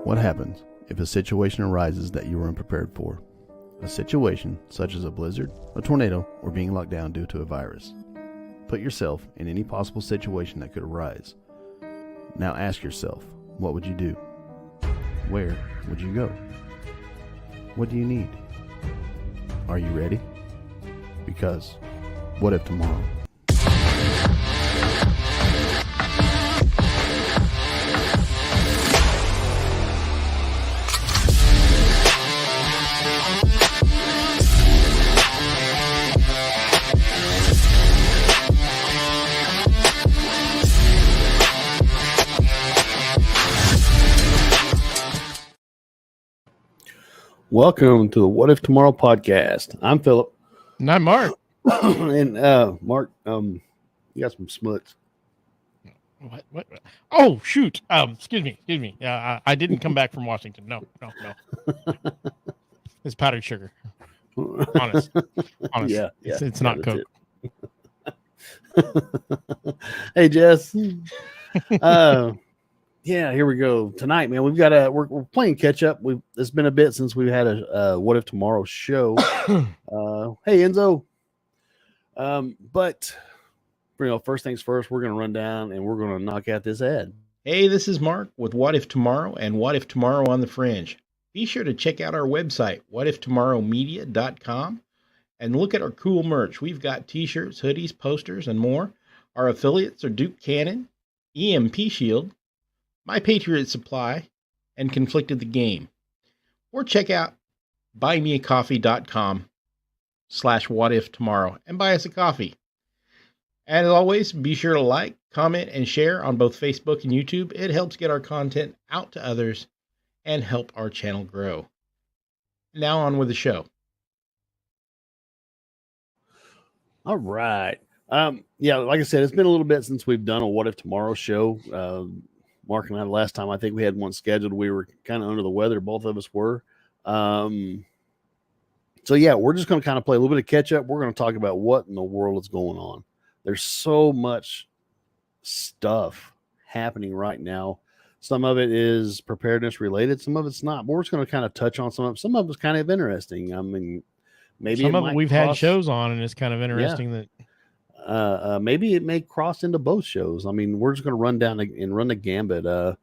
What happens if a situation arises that you were unprepared for? A situation such as a blizzard, a tornado, or being locked down due to a virus. Put yourself in any possible situation that could arise. Now ask yourself, what would you do? Where would you go? What do you need? Are you ready? Because what if tomorrow? Welcome to the What If Tomorrow podcast. I'm Philip. And I'm Mark. And Mark, you got some smuts. What? Oh, shoot. Excuse me. I didn't come back from Washington. No. It's powdered sugar. Honest. Yeah. It's not Coke. Hey, Jess. Yeah, here we go. Tonight, man, we've got we're playing catch up. It's been a bit since we've had a What If Tomorrow show. Hey, Enzo. But first things first, we're gonna run down and we're gonna knock out this ad. Hey, this is Mark with What If Tomorrow and What If Tomorrow on the Fringe. Be sure to check out our website, whatiftomorrowmedia.com, and look at our cool merch. We've got t-shirts, hoodies, posters, and more. Our affiliates are Duke Cannon, EMP Shield, My Patriot Supply, and Conflicted the Game. Or check out buymeacoffee.com/whatiftomorrow and buy us a coffee. And as always, be sure to like, comment, and share on both Facebook and YouTube. It helps get our content out to others and help our channel grow. Now on with the show. All right. Yeah, like I said, it's been a little bit since we've done a What If Tomorrow show. Mark and I, last time I think we had one scheduled, we were kind of under the weather. Both of us were. So yeah, we're just going to kind of play a little bit of catch up. We're going to talk about what in the world is going on. There's so much stuff happening right now. Some of it is preparedness related. Some of it's not. But we're just going to kind of touch on some of it. Some of it's kind of interesting. I mean, maybe some of it we've had shows on, and it's kind of interesting that. Maybe it may cross into both shows. I mean, we're just going to run down and run the gambit. Like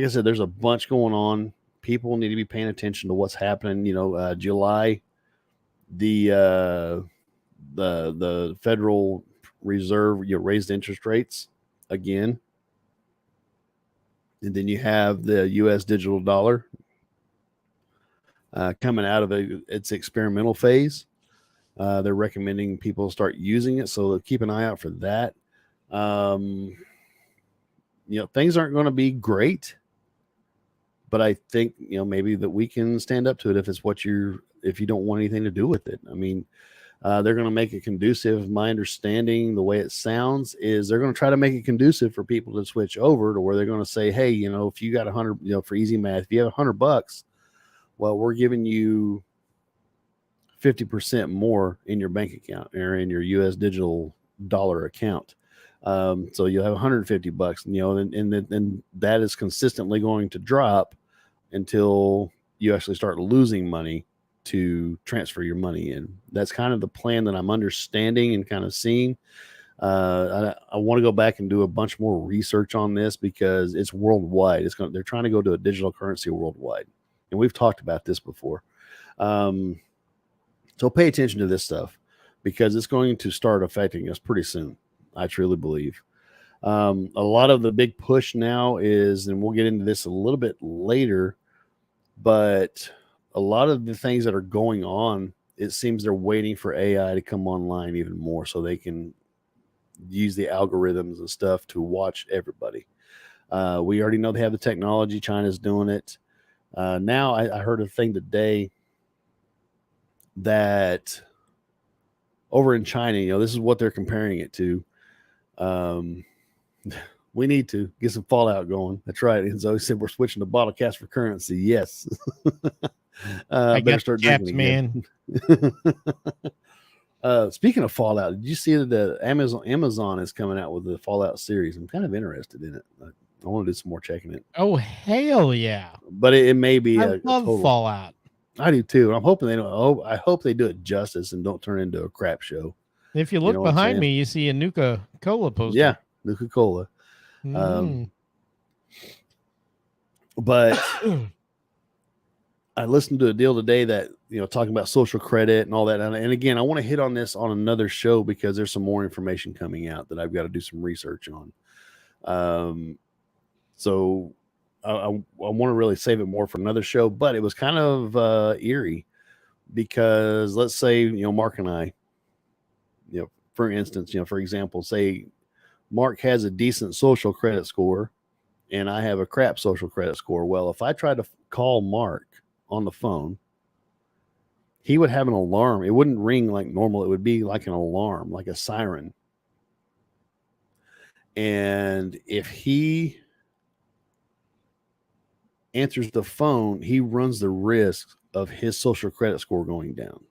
I said, there's a bunch going on. People need to be paying attention to what's happening. July, the Federal Reserve raised interest rates again, and then you have the U.S. digital dollar coming out of its experimental phase. They're recommending people start using it, so keep an eye out for that. Things aren't going to be great, but I think maybe that we can stand up to it if it's if you don't want anything to do with it. I mean, they're going to make it conducive. My understanding, the way it sounds, is they're going to try to make it conducive for people to switch over to where they're going to say, hey, if you got 100, for easy math, if you have $100, well, we're giving you 50% more in your bank account or in your U.S. digital dollar account. So you'll have $150, and that is consistently going to drop until you actually start losing money to transfer your money in. That's kind of the plan that I'm understanding and kind of seeing. I want to go back and do a bunch more research on this because it's worldwide. They're trying to go to a digital currency worldwide. And we've talked about this before. So pay attention to this stuff because it's going to start affecting us pretty soon. I truly believe. A lot of the big push now is, and we'll get into this a little bit later, but a lot of the things that are going on, it seems they're waiting for AI to come online even more so they can use the algorithms and stuff to watch everybody. We already know they have the technology. China's doing it. Now I heard a thing today that over in China, this is what they're comparing it to. We need to get some Fallout going. That's right. And Zoe said we're switching to bottle caps for currency. Yes. I better start drinking again. Speaking of Fallout, did you see that the Amazon is coming out with the Fallout series? I'm kind of interested in it. I want to do some more checking it, Oh, hell yeah. but it may be I a love total. Fallout. I do too. I'm hoping they don't. Oh, I hope they do it justice and don't turn into a crap show. If you You look know what I'm behind saying? me, you see a Nuka-Cola poster. Yeah, Nuka-Cola. Mm. But I listened to a deal today that, talking about social credit and all that. And again, I want to hit on this on another show because there's some more information coming out that I've got to do some research on. So I want to really save it more for another show, but it was kind of eerie because let's say, Mark and I, for instance, for example, say Mark has a decent social credit score and I have a crap social credit score. Well, if I tried to call Mark on the phone, he would have an alarm. It wouldn't ring like normal. It would be like an alarm, like a siren. And if he answers the phone, he runs the risk of his social credit score going down.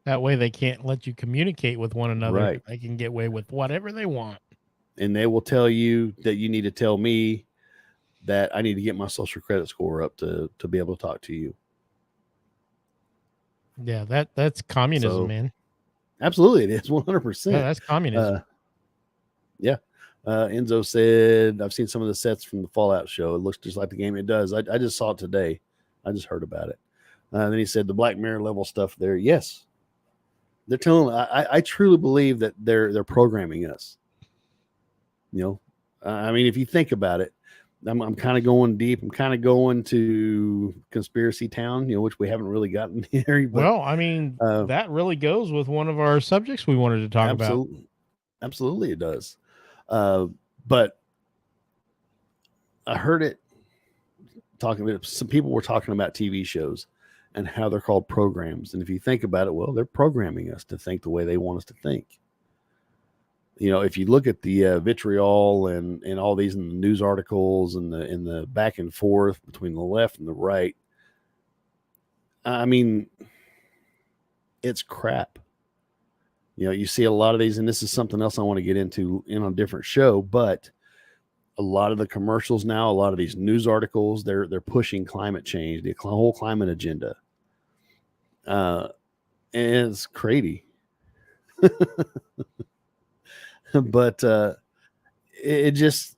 That way they can't let you communicate with one another. Right. They can get away with whatever they want. And they will tell you that you need to tell me that I need to get my social credit score up to be able to talk to you. Yeah, that's communism, So, man. Absolutely, it is 100%. Yeah, that's communism. Yeah. Enzo said, I've seen some of the sets from the Fallout show. It looks just like the game. It does. I just saw it today. I just heard about it. Then he said the Black Mirror level stuff there. Yes. They're telling, I truly believe that they're programming us. I mean, if you think about it, I'm kind of going deep. I'm kind of going to conspiracy town, which we haven't really gotten here. But, well, I mean, that really goes with one of our subjects we wanted to talk about. Absolutely, it does. But I heard it talking. Some people were talking about TV shows and how they're called programs. And if you think about it, well, they're programming us to think the way they want us to think. If you look at the vitriol and all these in the news articles and the back and forth between the left and the right, I mean, it's crap. You see a lot of these, and this is something else I want to get into in a different show, but a lot of the commercials now, a lot of these news articles, they're pushing climate change, the whole climate agenda. And it's crazy. But it's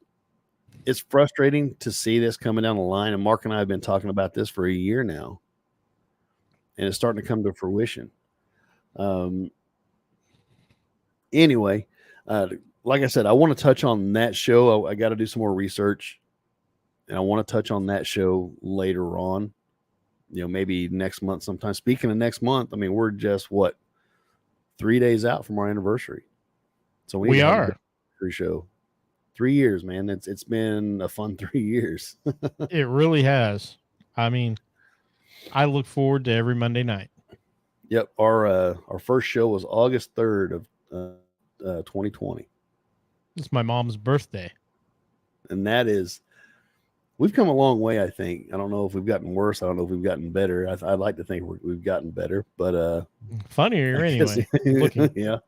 frustrating to see this coming down the line. And Mark and I have been talking about this for a year now, and it's starting to come to fruition. Anyway, like I said, I want to touch on that show. I got to do some more research, and I want to touch on that show later on. Maybe next month sometime. Speaking of next month, I mean, we're just 3 days out from our anniversary. So we are show 3 years, man. It's been a fun 3 years. It really has. I mean, I look forward to every Monday night. Yep. Our first show was August 3rd of 2020. It's my mom's birthday. And we've come a long way, I think. I don't know if we've gotten worse. I don't know if we've gotten better. I'd like to think we've gotten better, but funnier anyway. Yeah.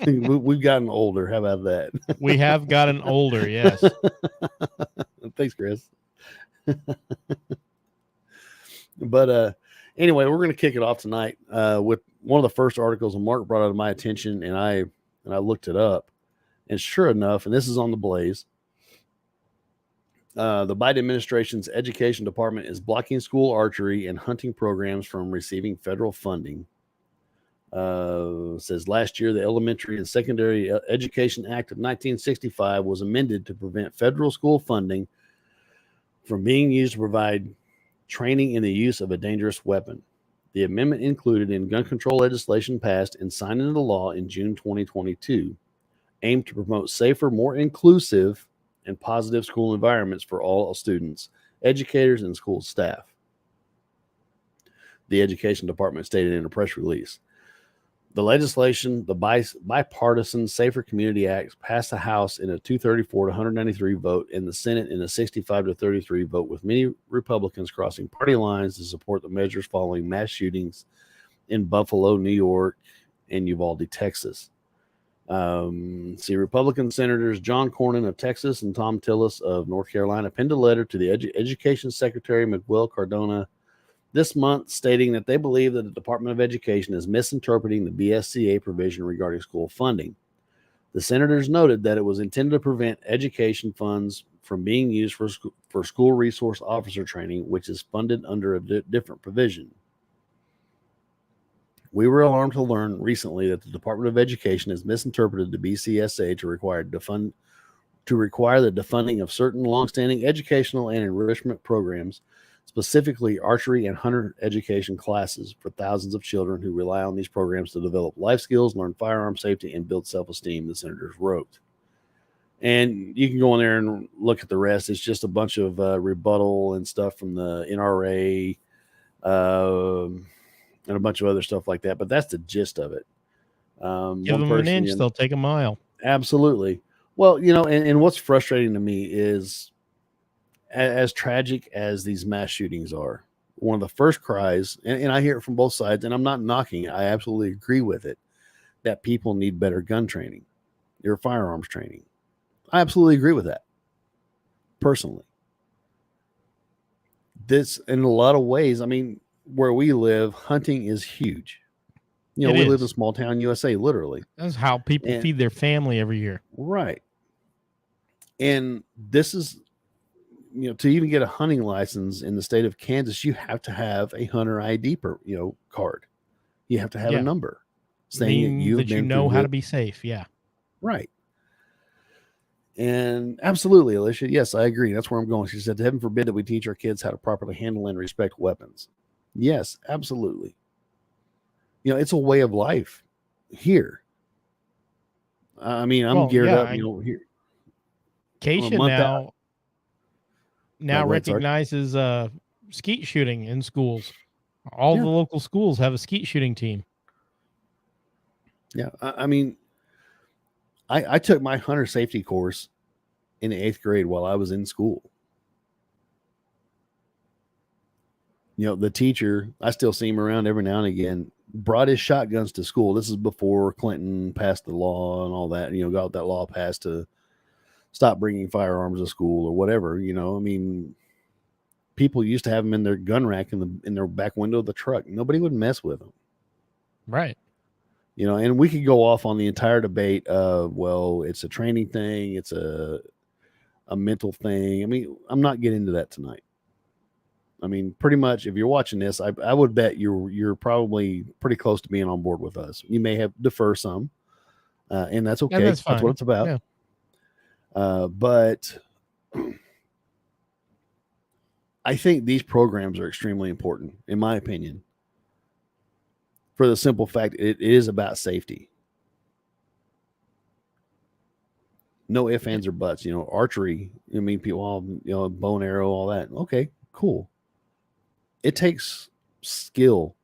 We've gotten older. How about that? We have gotten older, yes. Thanks, Chris. But anyway, we're going to kick it off tonight with one of the first articles, and Mark brought it to my attention, and I looked it up, and sure enough, and this is on the Blaze. The Biden administration's education department is blocking school archery and hunting programs from receiving federal funding. Says last year, the Elementary and Secondary Education Act of 1965 was amended to prevent federal school funding from being used to provide training in the use of a dangerous weapon. The amendment included in gun control legislation passed and signed into law in June 2022, aimed to promote safer, more inclusive, and positive school environments for all students, educators, and school staff. The Education Department stated in a press release. The legislation, the Bipartisan Safer Community Act, passed the House in a 234 to 193 vote and the Senate in a 65 to 33 vote, with many Republicans crossing party lines to support the measures following mass shootings in Buffalo, New York, and Uvalde, Texas. See, Republican Senators John Cornyn of Texas and Tom Tillis of North Carolina penned a letter to the Education Secretary Miguel Cardona this month stating that they believe that the Department of Education is misinterpreting the BSCA provision regarding school funding. The senators noted that it was intended to prevent education funds from being used for school resource officer training, which is funded under a different provision. We were alarmed to learn recently that the Department of Education has misinterpreted the BCSA to require the defunding of certain longstanding educational and enrichment programs, specifically archery and hunter education classes for thousands of children who rely on these programs to develop life skills, learn firearm safety, and build self-esteem, the senators wrote. And you can go in there and look at the rest. It's just a bunch of rebuttal and stuff from the NRA, and a bunch of other stuff like that. But that's the gist of it. Give them an inch, they'll take a mile. Absolutely. Well, and what's frustrating to me is, as tragic as these mass shootings are, one of the first cries, and I hear it from both sides, and I'm not knocking it, I absolutely agree with it, that people need better gun training, or firearms training. I absolutely agree with that, personally. This, in a lot of ways, I mean, where we live, hunting is huge. We live in small town USA, literally. That's how people feed their family every year. Right. And this is, to even get a hunting license in the state of Kansas, you have to have a hunter ID card. You have to have a number saying that you know how to be safe. Yeah. Right. And absolutely, Alicia. Yes, I agree. That's where I'm going. She said, heaven forbid that we teach our kids how to properly handle and respect weapons. Yes, absolutely. It's a way of life here. I mean, I'm geared up, here. Keisha now recognizes skeet shooting in schools. All the local schools have a skeet shooting team. Yeah. I mean, I took my hunter safety course in the 8th grade while I was in school. The teacher, I still see him around every now and again, brought his shotguns to school. This is before Clinton passed the law and all that, got that law passed to stop bringing firearms to school or whatever. I mean, people used to have them in their gun rack in their back window of the truck. Nobody would mess with them. Right. And we could go off on the entire debate of, well, it's a training thing. It's a mental thing. I mean, I'm not getting into that tonight. I mean, pretty much, if you're watching this, I would bet you're probably pretty close to being on board with us. You may have defer some, and that's okay. That's fine. That's what it's about. Yeah. But I think these programs are extremely important, in my opinion, for the simple fact it is about safety. No ifs, ands, or buts. Archery. I mean, people all bow and arrow, all that. Okay, cool. It takes skill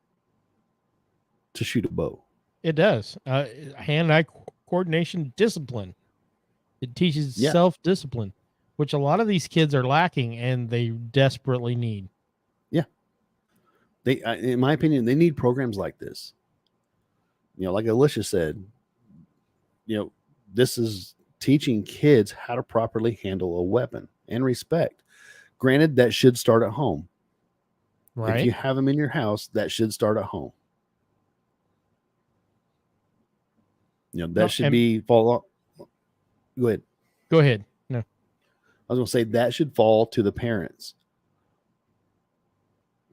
to shoot a bow. It does. Hand-eye coordination, discipline. It teaches self-discipline, which a lot of these kids are lacking and they desperately need. Yeah. In my opinion, they need programs like this. Like Alicia said, this is teaching kids how to properly handle a weapon and respect. Granted, that should start at home. Right. If you have them in your house, that should start at home. That should be fall. Go ahead. Go ahead. No. I was going to say that should fall to the parents.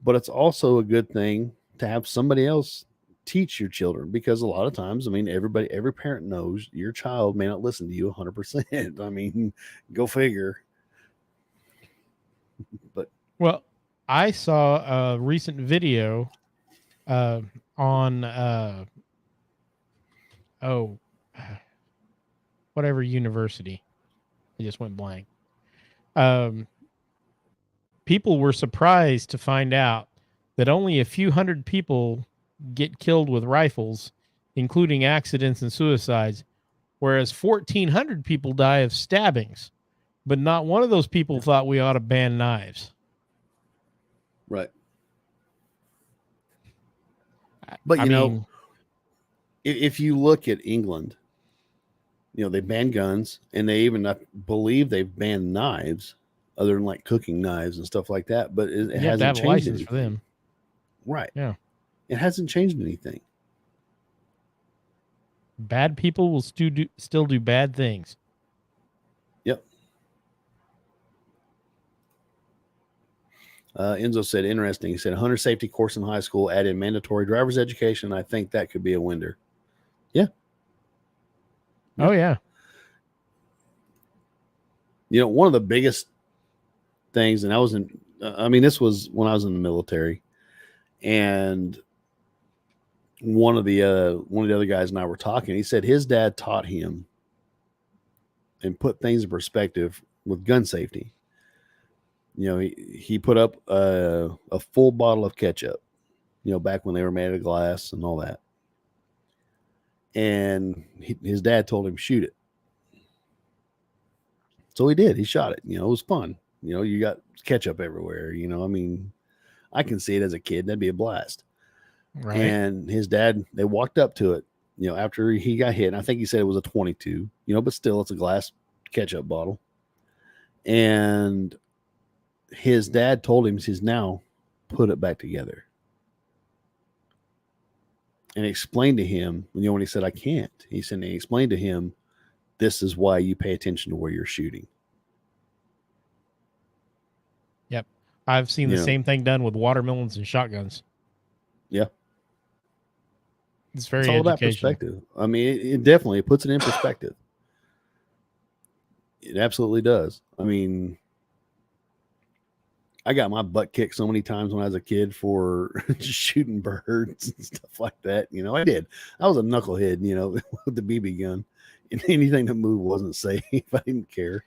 But it's also a good thing to have somebody else teach your children, because a lot of times, I mean, every parent knows your child may not listen to you 100%. I mean, go figure. But I saw a recent video on whatever university. I just went blank. People were surprised to find out that only a few hundred people get killed with rifles, including accidents and suicides, whereas 1,400 people die of stabbings. But not one of those people thought we ought to ban knives. Right. But, if you look at England, They banned guns, and they even, I believe, they've banned knives, other than like cooking knives and stuff like that. But it You have to hasn't have a changed license for anything. them. Right. Yeah. It hasn't changed anything. Bad people will still do bad things. Yep. Enzo said, interesting. He said, hunter safety course in high school, add in mandatory driver's education. I think that could be a winner. Yeah. Oh, yeah. One of the biggest things, and this was when I was in the military, and one of the other guys and I were talking. He said his dad taught him and put things in perspective with gun safety. He put up a full bottle of ketchup, back when they were made of glass and all that. And his dad told him, shoot it. So he did. He shot it. It was fun. You got ketchup everywhere. I can see it as a kid. That'd be a blast. Right. And his dad, they walked up to it, after he got hit. And I think he said it was a 22, but still, it's a glass ketchup bottle. And his dad told him, he says, now put it back together. And explained to him, when he said, I can't, he explained to him, this is why you pay attention to where you're shooting. Yep. I've seen the same thing done with watermelons and shotguns. Yeah. It's very It's all about perspective. I mean, it definitely puts it in perspective. It absolutely does. I mean, I got my butt kicked so many times when I was a kid for just shooting birds and stuff like that. I did. I was a knucklehead, with the BB gun. And anything that moved wasn't safe. I didn't care.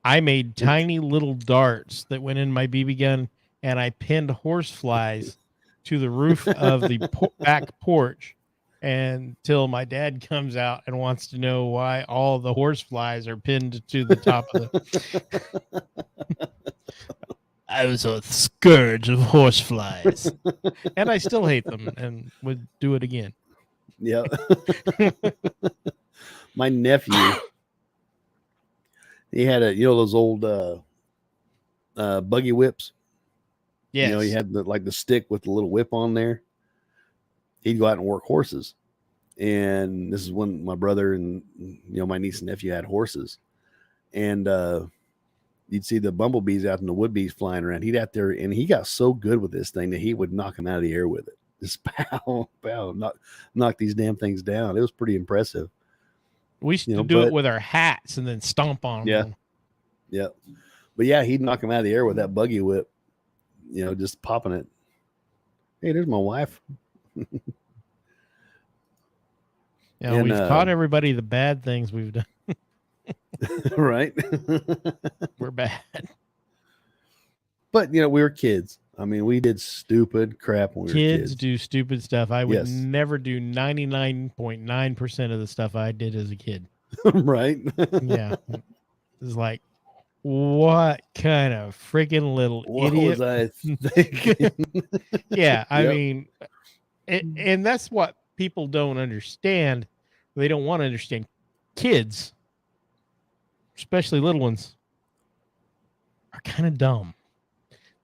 I made tiny little darts that went in my BB gun, and I pinned horse flies to the roof of the back porch until my dad comes out and wants to know why all the horse flies are pinned to the top of the... I was a scourge of horse flies. And I still hate them and would do it again. Yeah. My nephew, he had those old buggy whips. Yes. He had the stick with the little whip on there. He'd go out and work horses. And this is when my brother and my niece and nephew had horses. And you'd see the bumblebees out and the wood bees flying around. He'd out there, and he got so good with this thing that he would knock them out of the air with it. Just pow, pow, knock these damn things down. It was pretty impressive. We used to do it with our hats and then stomp on them. Yeah. But yeah, he'd knock them out of the air with that buggy whip, just popping it. Hey, there's my wife. We've taught everybody the bad things we've done. Right. We're bad. But, we were kids. I mean, we did stupid crap when we were kids. Kids do stupid stuff. I would never do 99.9% of the stuff I did as a kid. Right. Yeah. It's like, what kind of freaking little idiot was I thinking? Yeah. I mean, and that's what people don't understand. They don't want to understand. Kids, especially little ones, are kind of dumb.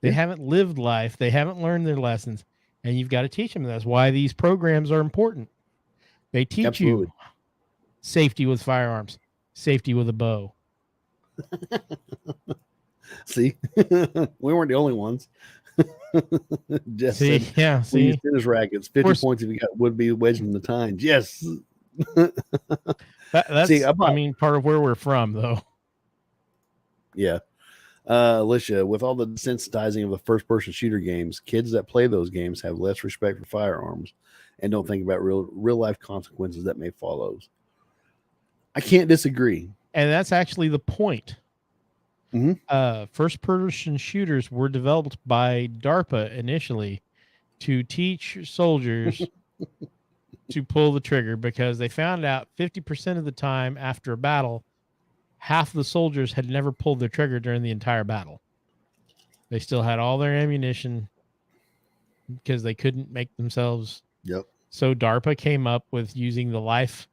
They haven't lived life. They haven't learned their lessons. And you've got to teach them. That's why these programs are important. They teach you safety with firearms, safety with a bow. See, we weren't the only ones. Just see, tennis rackets, 50 points if you got would be wedged in the tines. Yes. That's part of where we're from, though. Yeah. Alicia, with all the desensitizing of the first-person shooter games, kids that play those games have less respect for firearms and don't think about real-life consequences that may follow. I can't disagree. And that's actually the point. Mm-hmm. First-person shooters were developed by DARPA initially to teach soldiers to pull the trigger, because they found out 50% of the time after a battle, half the soldiers had never pulled their trigger during the entire battle. They still had all their ammunition because they couldn't make themselves. Yep. So DARPA came up with using the life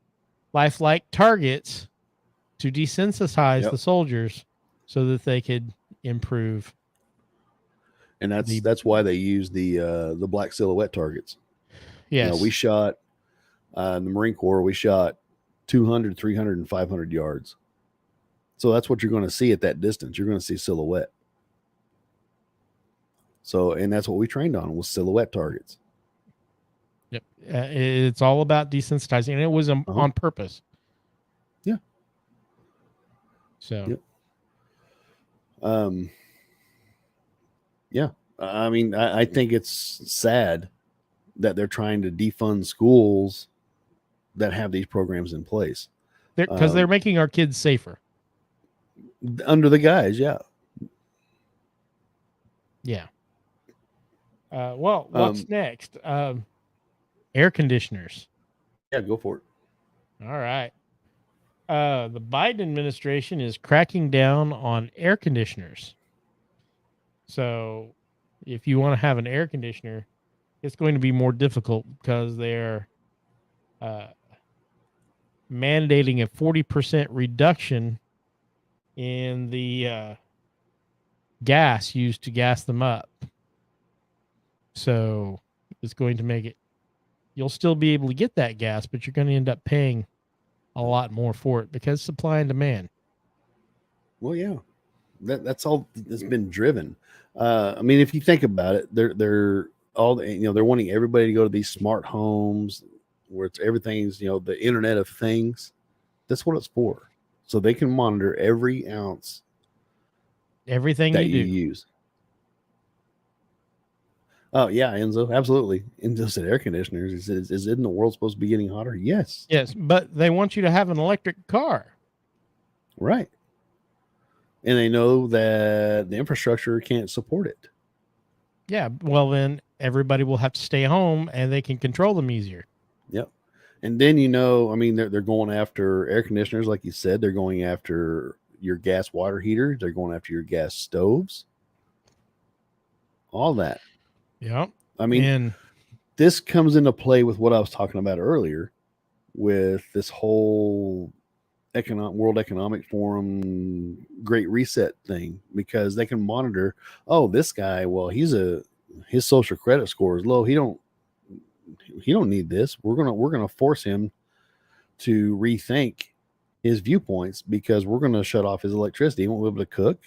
lifelike targets to desensitize the soldiers so that they could improve. And that's why they use the black silhouette targets. Yes. We shot in the Marine Corps, we shot 200, 300, and 500 yards. So that's what you're going to see at that distance. You're going to see silhouette. So, and that's what we trained on was silhouette targets. Yep. It's all about desensitizing, and it was on purpose. Yeah. So. Yep. Yeah. I mean, I think it's sad that they're trying to defund schools that have these programs in place. Because they're making our kids safer. Under the guise, yeah. Yeah. Well, what's next? Air conditioners. Yeah, go for it. All right. The Biden administration is cracking down on air conditioners. So if you want to have an air conditioner, it's going to be more difficult because they're mandating a 40% reduction in the gas used to gas them up. So it's going to make it, you'll still be able to get that gas, but you're going to end up paying a lot more for it because supply and demand. Well, yeah, that's all that's been driven. I mean, if you think about it, they're all, they're wanting everybody to go to these smart homes where it's everything's, the Internet of Things. That's what it's for. So they can monitor every ounce, everything that you you use. Oh yeah, Enzo, absolutely. Enzo said air conditioners. He said, "Isn't the world supposed to be getting hotter?" Yes. Yes, but they want you to have an electric car. Right. And they know that the infrastructure can't support it. Yeah, well then everybody will have to stay home and they can control them easier. Yep. And then I mean, they're going after air conditioners, like you said. They're going after your gas water heaters. They're going after your gas stoves. All that. Yeah. I mean, this comes into play with what I was talking about earlier with this whole World Economic Forum Great Reset thing, because they can monitor, this guy, well, his social credit score is low. He don't need this. We're gonna force him to rethink his viewpoints because we're gonna shut off his electricity. He won't be able to cook.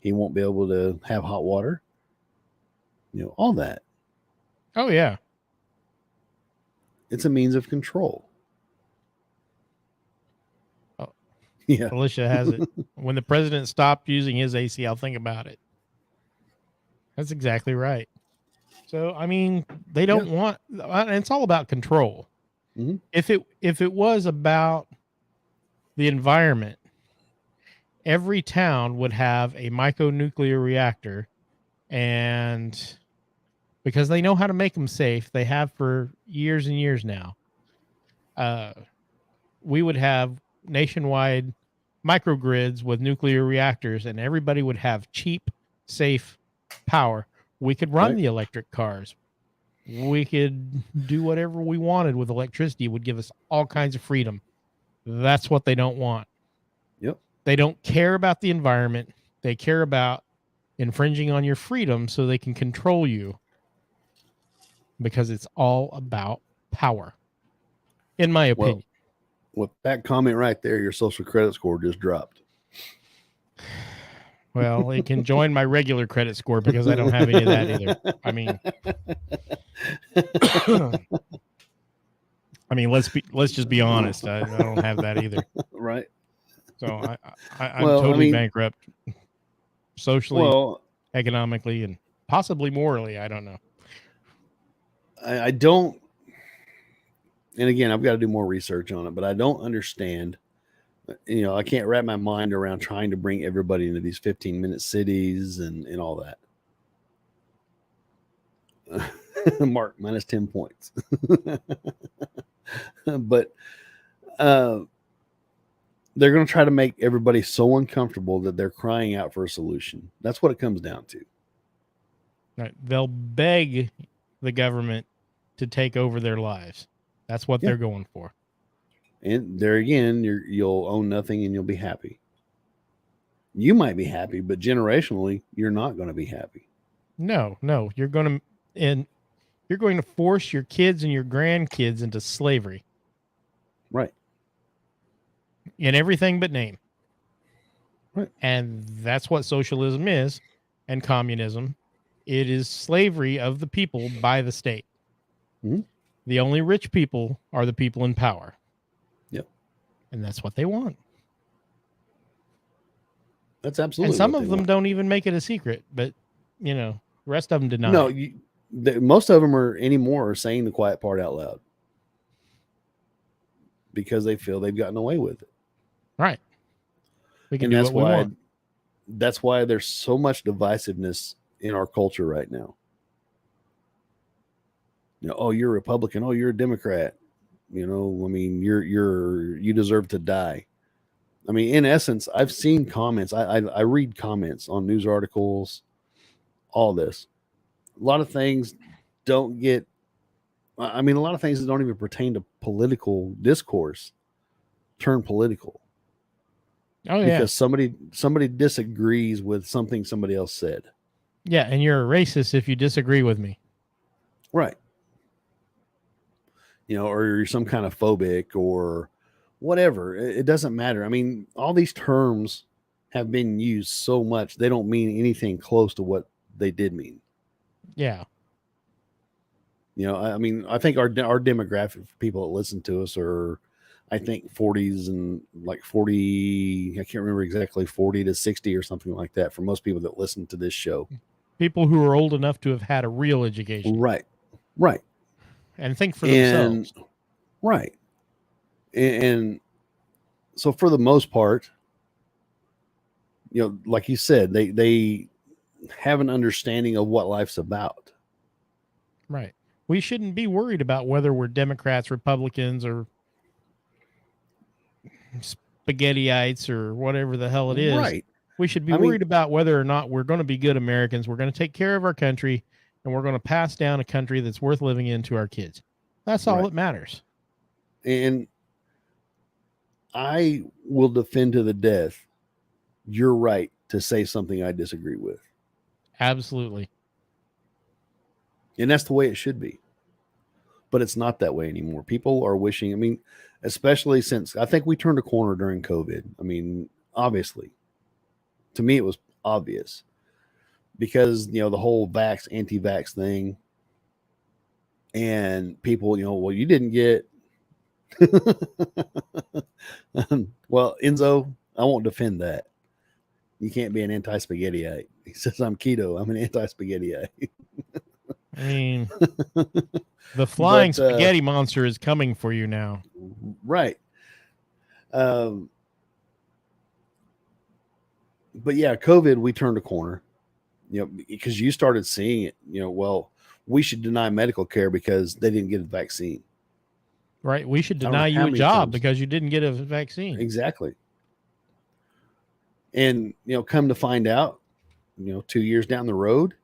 He won't be able to have hot water. All that. Oh yeah. It's a means of control. Oh, yeah. Alicia has it. When the president stopped using his AC, I'll think about it. That's exactly right. So, I mean, they don't want, it's all about control. Mm-hmm. If it was about the environment, every town would have a micronuclear reactor, and because they know how to make them safe, they have for years and years now. We would have nationwide microgrids with nuclear reactors, and everybody would have cheap, safe power. We could run the electric cars. We could do whatever we wanted with electricity. It would give us all kinds of freedom. That's what they don't want. Yep. They don't care about the environment. They care about infringing on your freedom so they can control you, because it's all about power, in my opinion. Well, with that comment right there, your social credit score just dropped. Well, it can join my regular credit score because I don't have any of that either. I mean, let's just be honest. I don't have that either. Right. So I'm totally bankrupt, socially, economically, and possibly morally. I don't know. I don't. And again, I've got to do more research on it, but I don't understand. I can't wrap my mind around trying to bring everybody into these 15-minute cities and all that. Mark, minus 10 points. But they're going to try to make everybody so uncomfortable that they're crying out for a solution. That's what it comes down to. Right. They'll beg the government to take over their lives. That's what they're going for. And there again, you'll own nothing and you'll be happy. You might be happy, but generationally, you're not going to be happy. No, you're going to force your kids and your grandkids into slavery Right. in everything but name. Right. And that's what socialism is, and communism. It is slavery of the people by the state. Mm-hmm. The only rich people are the people in power. Yep. And that's what they want. That's absolutely. And some what of they them want. don't even make it a secret, but the rest of them deny. No, it. Most of them are saying the quiet part out loud because they feel they've gotten away with it. Right. We can And do that's what we why. want. That's why there's so much divisiveness in our culture right now. Oh, you're a Republican. Oh, you're a Democrat. I mean, you deserve to die. I mean, in essence, I've seen comments. I read comments on news articles, all this. A lot of things don't get. I mean, a lot of things that don't even pertain to political discourse turn political. Oh yeah. Because somebody disagrees with something somebody else said. Yeah, and you're a racist if you disagree with me. Right. Or you're some kind of phobic or whatever. It doesn't matter. I mean, all these terms have been used so much, they don't mean anything close to what they did mean. Yeah. I mean, I think our demographic of people that listen to us are, I think 40s and like 40, I can't remember exactly, 40 to 60 or something like that for most people that listen to this show. People who are old enough to have had a real education. Right. And think for themselves. Right. And so for the most part, like you said, they have an understanding of what life's about. Right. We shouldn't be worried about whether we're Democrats, Republicans, or spaghettyites or whatever the hell it is. Right. We should be worried about whether or not we're going to be good Americans. We're going to take care of our country, and we're going to pass down a country that's worth living in to our kids. That's all that matters. And I will defend to the death your right to say something I disagree with. Absolutely. And that's the way it should be. But it's not that way anymore. People are wishing, I mean, especially since I think we turned a corner during COVID. I mean, obviously, to me, it was obvious because, the whole anti-vax thing, and people, well, you didn't get, well, Enzo, I won't defend that. You can't be an anti-spaghettiite. He says, I'm keto. I'm an anti-spaghettiite. I mean, the flying spaghetti monster is coming for you now. Right. But yeah, COVID, we turned a corner, because you started seeing it, well, we should deny medical care because they didn't get a vaccine. Right. We should deny you a job because you didn't get a vaccine. Exactly. And, come to find out, 2 years down the road,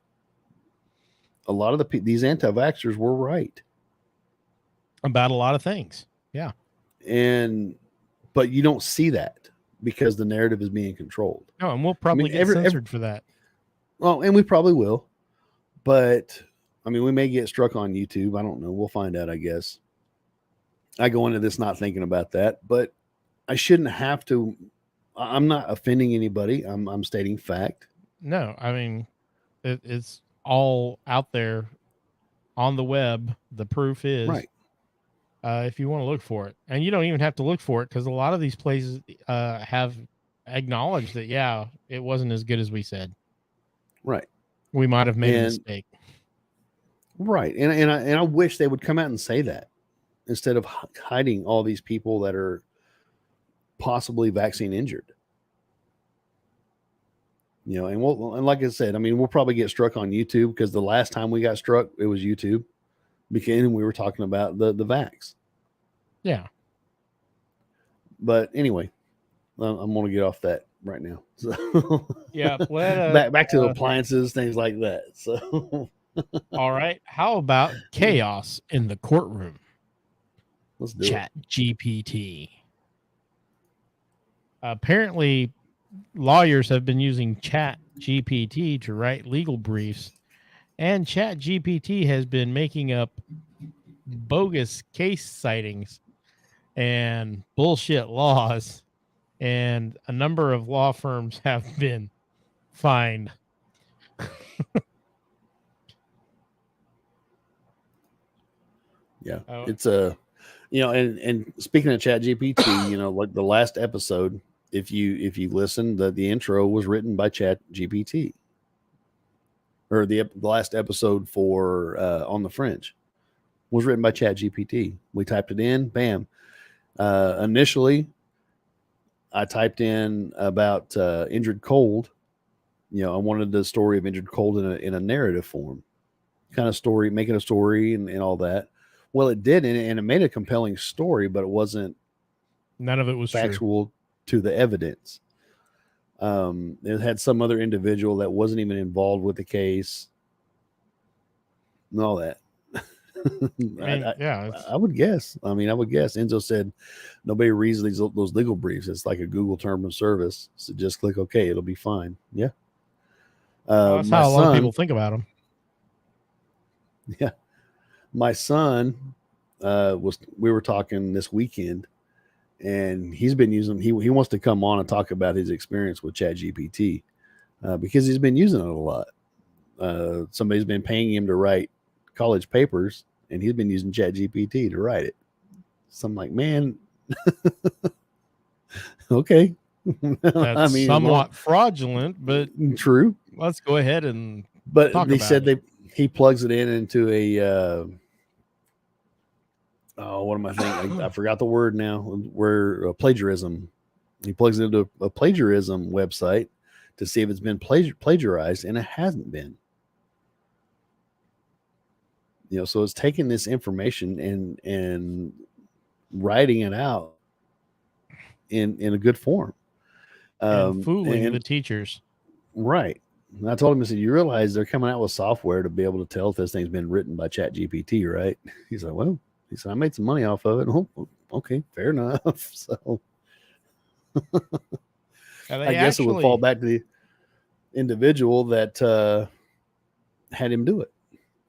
a lot of these anti-vaxxers were right about a lot of things. Yeah. But you don't see that because the narrative is being controlled. No, and we'll probably get censored for that. Well, and we probably will, but I mean, we may get struck on YouTube. I don't know. We'll find out, I guess. I go into this not thinking about that, but I shouldn't have to. I'm not offending anybody. I'm stating fact. No, I mean, it's all out there on the web. The proof is right. If you want to look for it, and you don't even have to look for it because a lot of these places have acknowledged that, yeah, it wasn't as good as we said. Right. We might have made a mistake. Right. And I wish they would come out and say that instead of hiding all these people that are possibly vaccine injured. And like I said, I mean, we'll probably get struck on YouTube because the last time we got struck, it was YouTube because we were talking about the vax. Yeah. But anyway, I'm going to get off that right now. So yeah. Back to appliances, things like that. So, all right. How about chaos in the courtroom? Let's do Chat GPT. Apparently, lawyers have been using Chat GPT to write legal briefs, and Chat GPT has been making up bogus case sightings and bullshit laws, and a number of law firms have been fined. Yeah, Oh. it's a, and speaking of Chat GPT, like the last episode, if you listen, the intro was written by Chat GPT, or the last episode for On the Fringe was written by Chat GPT. We typed it in, bam. Initially, I typed in about injured cold. I wanted the story of injured cold in a narrative form, kind of story, making a story and all that. Well, it did, and it made a compelling story, but it wasn't None of it was true. factual to the evidence. It had some other individual that wasn't even involved with the case and all that. I would guess. I would guess. Enzo said nobody reads those legal briefs. It's like a Google term of service. So just click OK. It'll be fine. Yeah. That's how a lot of people think about them. Yeah. My son we were talking this weekend, and he's been using. He wants to come on and talk about his experience with ChatGPT because he's been using it a lot. Somebody's been paying him to write college papers, and he's been using ChatGPT to write it. So I'm like, man, okay. That's somewhat fraudulent, but true. Let's go ahead and But talk they about said it. he plugs it into a what am I thinking? I forgot the word now. Where plagiarism. He plugs it into a plagiarism website to see if it's been plagiarized, and it hasn't been. So it's taking this information and writing it out in a good form, and fooling the teachers. Right. And I told him, I said, you realize they're coming out with software to be able to tell if this thing's been written by Chat GPT, right? He's like, well, he said, I made some money off of it. Oh, okay, fair enough. So I guess it would fall back to the individual that had him do it.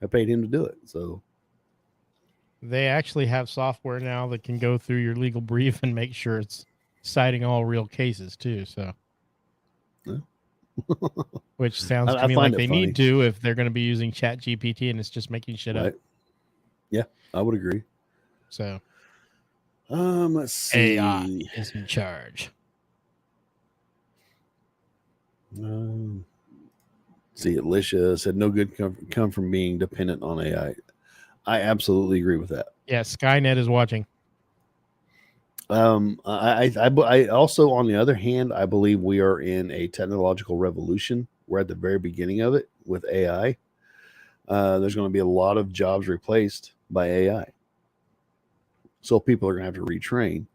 I paid him to do it. So they actually have software now that can go through your legal brief and make sure it's citing all real cases too. So, yeah. Which sounds to me like they need to if they're going to be using Chat GPT and it's just making shit up. Yeah, I would agree. So, let's see. AI is in charge. See, Alicia said no good come from being dependent on AI. I absolutely agree with that. Yeah, Skynet is watching. I also, on the other hand, I believe we are in a technological revolution. We're at the very beginning of it with AI. There's going to be a lot of jobs replaced by AI. So people are going to have to retrain.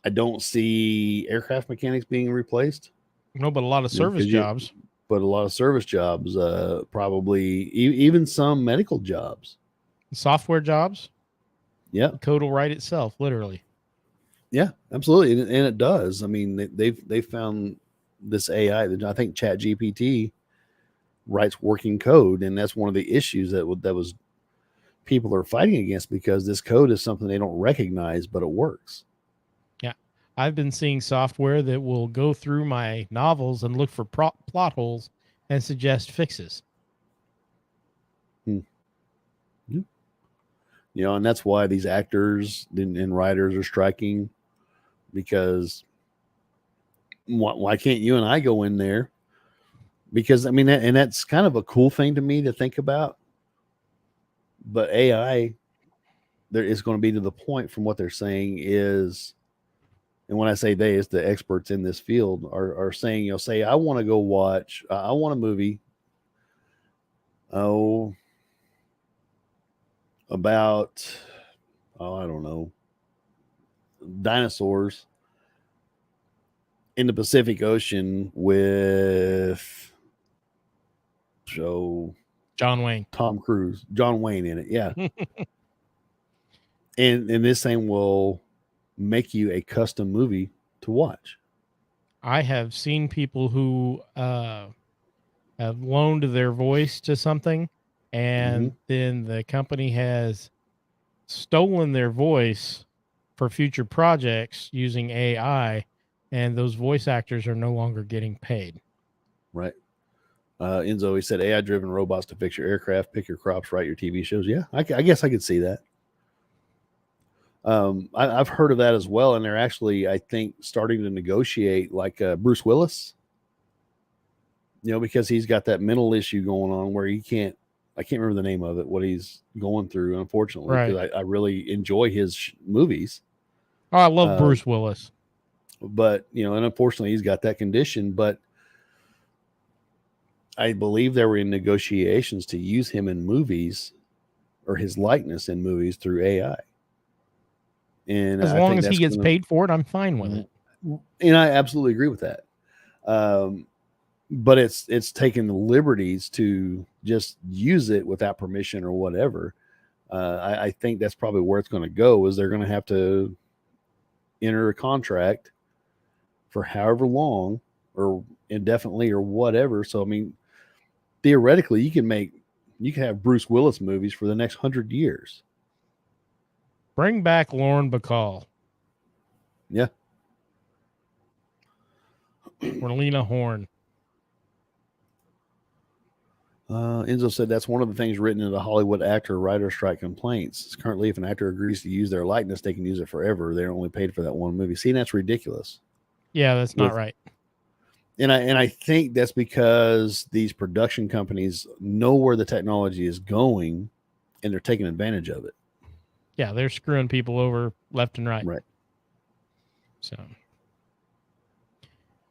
I don't see aircraft mechanics being replaced. No, but a lot of service jobs. But a lot of service jobs, probably even some medical jobs. Software jobs. Yeah. Code will write itself, literally. Yeah, absolutely. And it does. I mean, they've found this AI that I think Chat GPT writes working code. And that's one of the issues that was people are fighting against, because this code is something they don't recognize, but it works. Yeah. I've been seeing software that will go through my novels and look for plot holes and suggest fixes. And that's why these actors and writers are striking, because why can't you and I go in there? Because I mean, and that's kind of a cool thing to me to think about. But AI, there is going to be to the point, from what they're saying is, and when I say they, it's the experts in this field are saying, say, I want to go watch, I want a movie. About, I don't know, dinosaurs in the Pacific Ocean with John Wayne in it. Yeah. and this thing will make you a custom movie to watch. I have seen people who have loaned their voice to something, and then the company has stolen their voice for future projects using AI, and those voice actors are no longer getting paid. Right. Enzo, he said AI-driven robots to fix your aircraft, pick your crops, write your TV shows. Yeah, I guess I could see that. I've heard of that as well, and they're actually, I think, starting to negotiate like Bruce Willis. Because he's got that mental issue going on where he can't. I can't remember the name of it. What he's going through, unfortunately, because Right. I really enjoy his movies. Oh, I love Bruce Willis. But and unfortunately, he's got that condition. But I believe there were in negotiations to use him in movies or his likeness in movies through AI. And As long as he gets paid for it, I'm fine with it. And I absolutely agree with that. But it's taking the liberties to just use it without permission or whatever. I think that's probably where it's going to go. Is they're going to have to enter a contract for however long or indefinitely or whatever. So I mean, theoretically, you can have Bruce Willis movies for the next 100 years. Bring back Lauren Bacall. Yeah. Or Lena Horne. Enzo said that's one of the things written in the Hollywood actor writer strike complaints. Currently, if an actor agrees to use their likeness, they can use it forever. They're only paid for that one movie. See, that's ridiculous. Yeah, that's not right. And I think that's because these production companies know where the technology is going, and they're taking advantage of it. Yeah, they're screwing people over left and right. Right. So,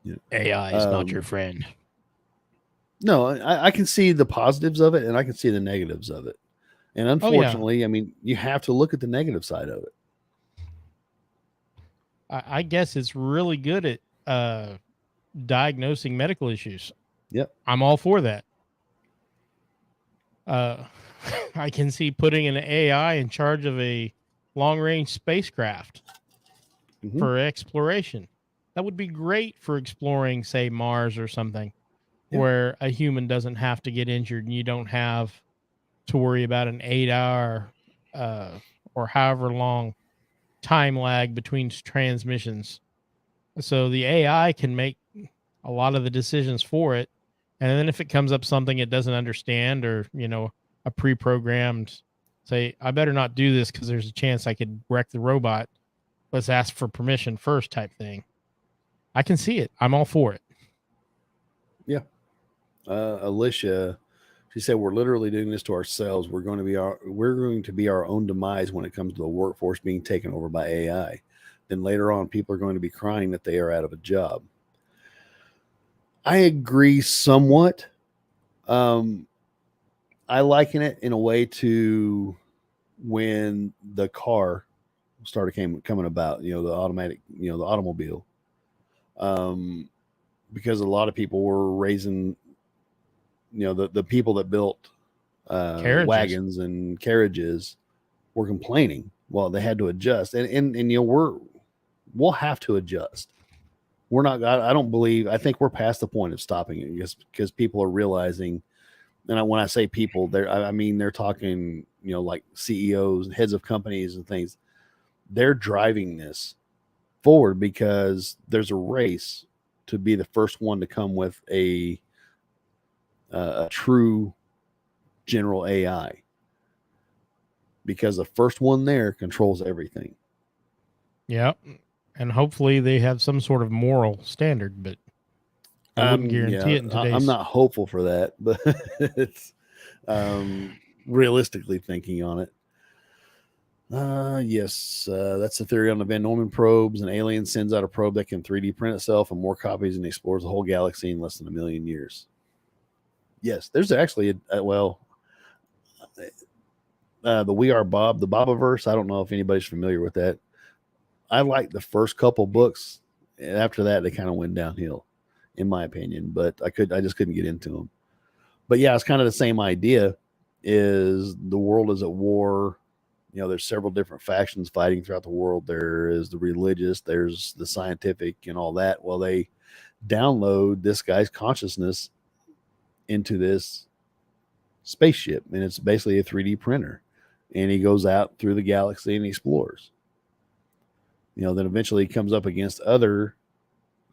yeah. AI is not your friend. No, I can see the positives of it, and I can see the negatives of it. And unfortunately, I mean, you have to look at the negative side of it. I guess it's really good at diagnosing medical issues. Yep. I'm all for that. I can see putting an AI in charge of a long-range spacecraft for exploration. That would be great for exploring, say, Mars or something, where a human doesn't have to get injured and you don't have to worry about an 8-hour or however long time lag between transmissions. So the AI can make a lot of the decisions for it. And then if it comes up something it doesn't understand, or, a pre-programmed, say, I better not do this because there's a chance I could wreck the robot. Let's ask for permission first type thing. I can see it. I'm all for it. Yeah. Alicia, she said, we're literally doing this to ourselves. We're going to be our own demise when it comes to the workforce being taken over by AI. Then later on, people are going to be crying that they are out of a job. I agree somewhat. I liken it in a way to when the car started coming about, the automatic, the automobile. Because a lot of people were raising, the people that built wagons and carriages were complaining. Well, they had to adjust, and we'll have to adjust. We're not. I think we're past the point of stopping it, just because people are realizing. And when I say people, they're talking, like CEOs and heads of companies and things. They're driving this forward because there's a race to be the first one to come with a true general AI, because the first one there controls everything. Yep. And hopefully they have some sort of moral standard, but I wouldn't guarantee it in today's. I'm not hopeful for that, but it's realistically thinking on it. Yes, that's the theory on the Van Neumann probes. An alien sends out a probe that can 3D print itself and more copies and explores the whole galaxy in less than 1 million years. Yes, there's actually the We Are Bob, the Bobaverse. I don't know if anybody's familiar with that. I like the first couple books, and after that, they kind of went downhill, in my opinion. But I just couldn't get into them. But yeah, it's kind of the same idea. Is the world is at war There's several different factions fighting throughout the world. There is the religious, there's the scientific, and all that. Well, they download this guy's consciousness into this spaceship, and it's basically a 3D printer. And he goes out through the galaxy and explores. Then eventually he comes up against other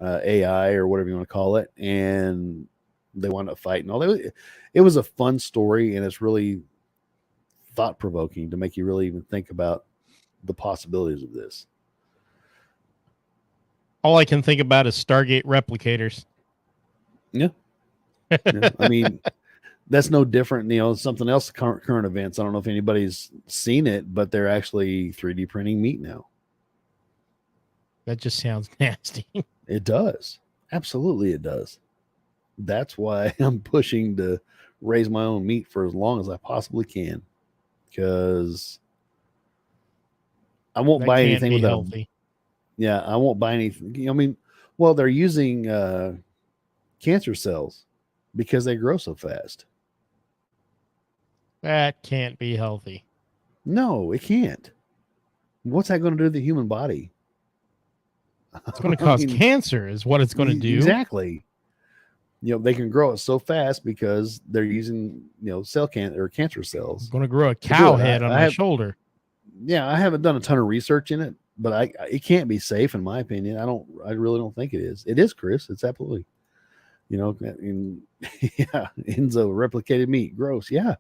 AI or whatever you want to call it, and they wind up fighting. It was a fun story, and it's really thought provoking to make you really even think about the possibilities of this. All I can think about is Stargate replicators. Yeah. I mean, that's no different. Something else, current events. I don't know if anybody's seen it, but they're actually 3D printing meat now. That just sounds nasty. It does. Absolutely, it does. That's why I'm pushing to raise my own meat for as long as I possibly can, because I won't buy anything without healthy. Yeah, I won't buy anything. I mean, well, they're using cancer cells because they grow so fast. That can't be healthy. No, it can't. What's that going to do to the human body? It's going to cause cancer is what it's going to do. Exactly. They can grow it so fast because they're using, cell cancer cells. It's going to grow a cow head on my shoulder. Yeah, I haven't done a ton of research in it, but it can't be safe in my opinion. I really don't think it is. It is, Chris. It's absolutely, yeah, Enzo replicated meat. Gross. Yeah.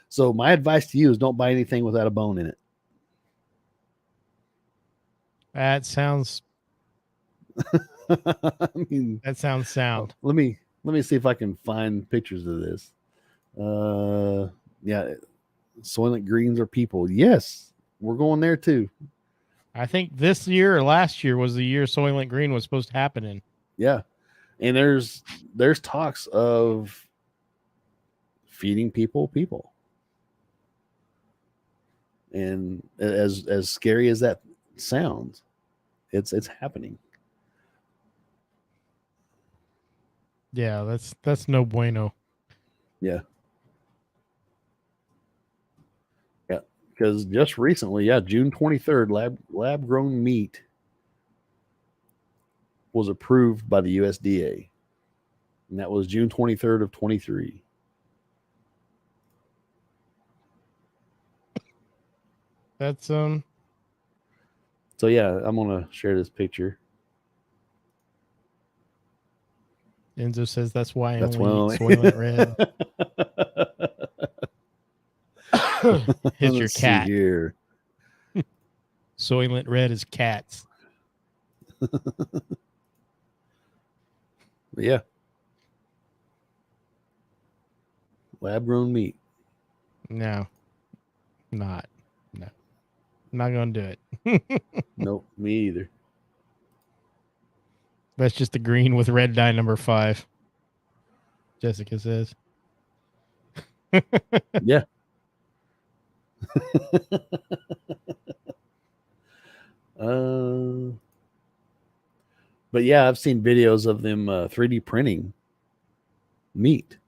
So my advice to you is don't buy anything without a bone in it. That sounds that sounds sound. Let me see if I can find pictures of this. Yeah, Soylent Greens are people. Yes, we're going there too. I think this year or last year was the year Soylent Green was supposed to happen in. Yeah, and there's talks of feeding people, and as scary as that sounds, it's happening. Yeah, that's no bueno. Yeah. Yeah, because just recently, June 23rd, lab grown meat was approved by the USDA, and that was June 23rd of 23. That's So yeah, I'm gonna share this picture. Enzo says that's why I only eat Soylent Red. Here's your cat. Here. Soylent Red is cats. Yeah. Lab grown meat. No. No. I'm not gonna do it. Nope, me either. That's just the green with red dye number 5. Jessica says. Yeah. But yeah, I've seen videos of them 3D printing meat.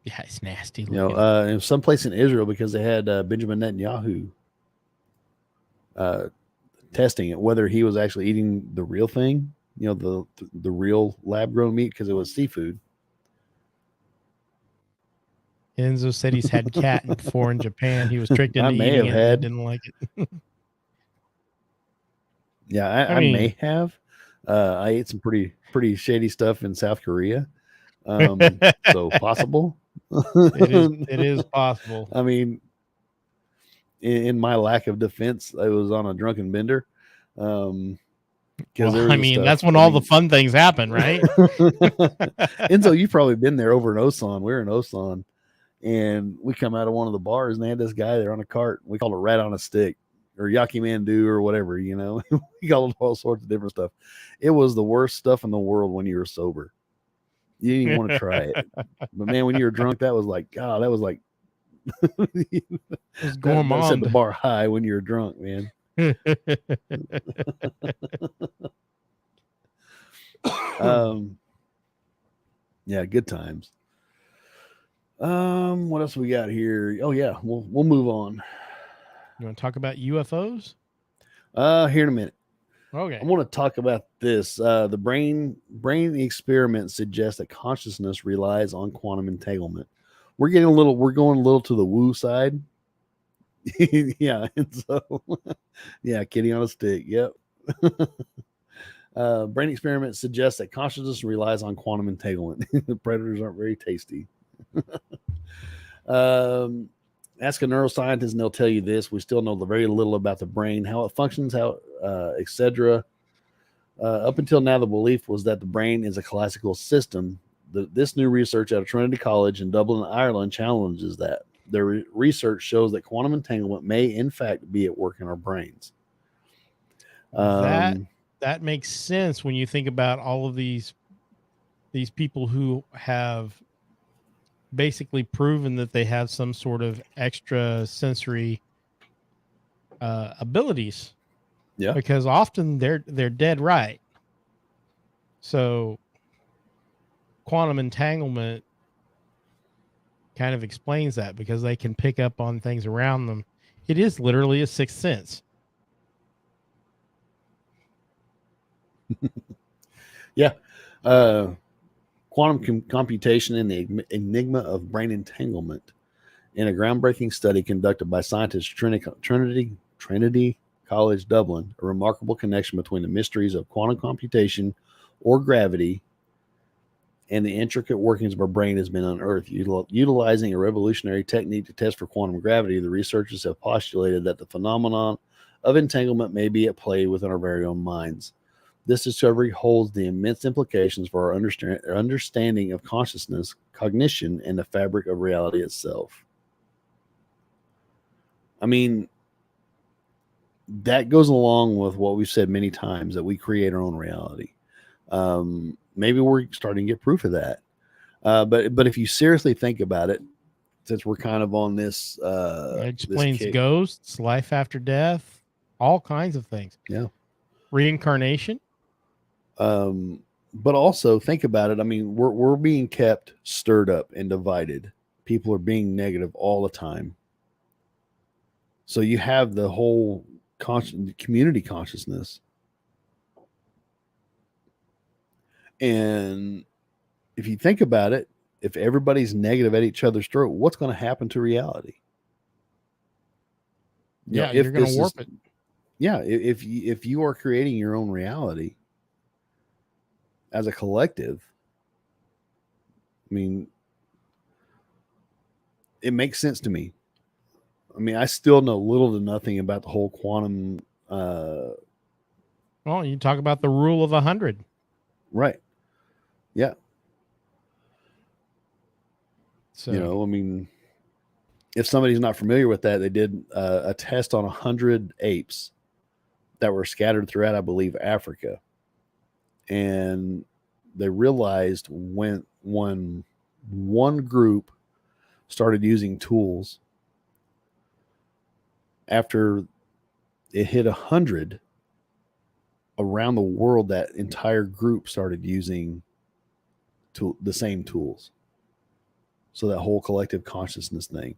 Yeah, it's nasty. In someplace in Israel, because they had Benjamin Netanyahu testing it, whether he was actually eating the real thing, the real lab grown meat, because it was seafood. Enzo said he's had cat before in Japan. He was tricked into eating it and didn't like it. Yeah, I may have. I ate some pretty shady stuff in South Korea. So possible. It is possible. I mean, in my lack of defense, I was on a drunken bender. That's when all the fun things happen, right? Enzo, you've probably been there over in Osan. We're in Osan, and we come out of one of the bars, and they had this guy there on a cart. We called it rat on a stick, or Yakimandu, or whatever. We called it all sorts of different stuff. It was the worst stuff in the world when you were sober. You didn't even want to try it. But man, when you were drunk, that was like, God, that was like it was gourmand. That set the bar high when you were drunk, man. Yeah, good times. What else we got here? Oh yeah, we'll move on. You want to talk about UFOs? Here in a minute. Okay. I want to talk about this. The brain experiment suggests that consciousness relies on quantum entanglement. We're going a little to the woo side. Yeah, and so yeah, kitty on a stick. Yep. Brain experiment suggests that consciousness relies on quantum entanglement. The predators aren't very tasty. Ask a neuroscientist and they'll tell you this. We still know very little about the brain, how it functions, etc. Up until now, the belief was that the brain is a classical system. This new research out of Trinity College in Dublin, Ireland, challenges that. Their research shows that quantum entanglement may, in fact, be at work in our brains. That makes sense when you think about all of these people who have basically proven that they have some sort of extra sensory abilities. Yeah, because often they're dead right. So quantum entanglement kind of explains that because they can pick up on things around them. It is literally a sixth sense. Yeah. Quantum computation and the enigma of brain entanglement. In a groundbreaking study conducted by scientists Trinity College Dublin, a remarkable connection between the mysteries of quantum computation or gravity and the intricate workings of our brain has been unearthed. Utilizing a revolutionary technique to test for quantum gravity, the researchers have postulated that the phenomenon of entanglement may be at play within our very own minds. This discovery holds the immense implications for our understanding of consciousness, cognition, and the fabric of reality itself. I mean, that goes along with what we've said many times, that we create our own reality. Maybe we're starting to get proof of that. But if you seriously think about it, since we're kind of on this, It explains ghosts, life after death, all kinds of things. Yeah. Reincarnation. But also think about it. I mean, we're being kept stirred up and divided. People are being negative all the time. So you have the whole community consciousness. And if you think about it, if everybody's negative at each other's throat, what's going to happen to reality? Yeah, you're going to warp it. Yeah, if you are creating your own reality as a collective, I mean, it makes sense to me. I mean, I still know little to nothing about the whole quantum. Well, you talk about the rule of 100. Right. Yeah. So, you know, I mean, if somebody's not familiar with that, they did a test on 100 apes that were scattered throughout, I believe, Africa. And they realized when one group started using tools, after it hit 100 around the world, that entire group started using the same tools. So that whole collective consciousness thing,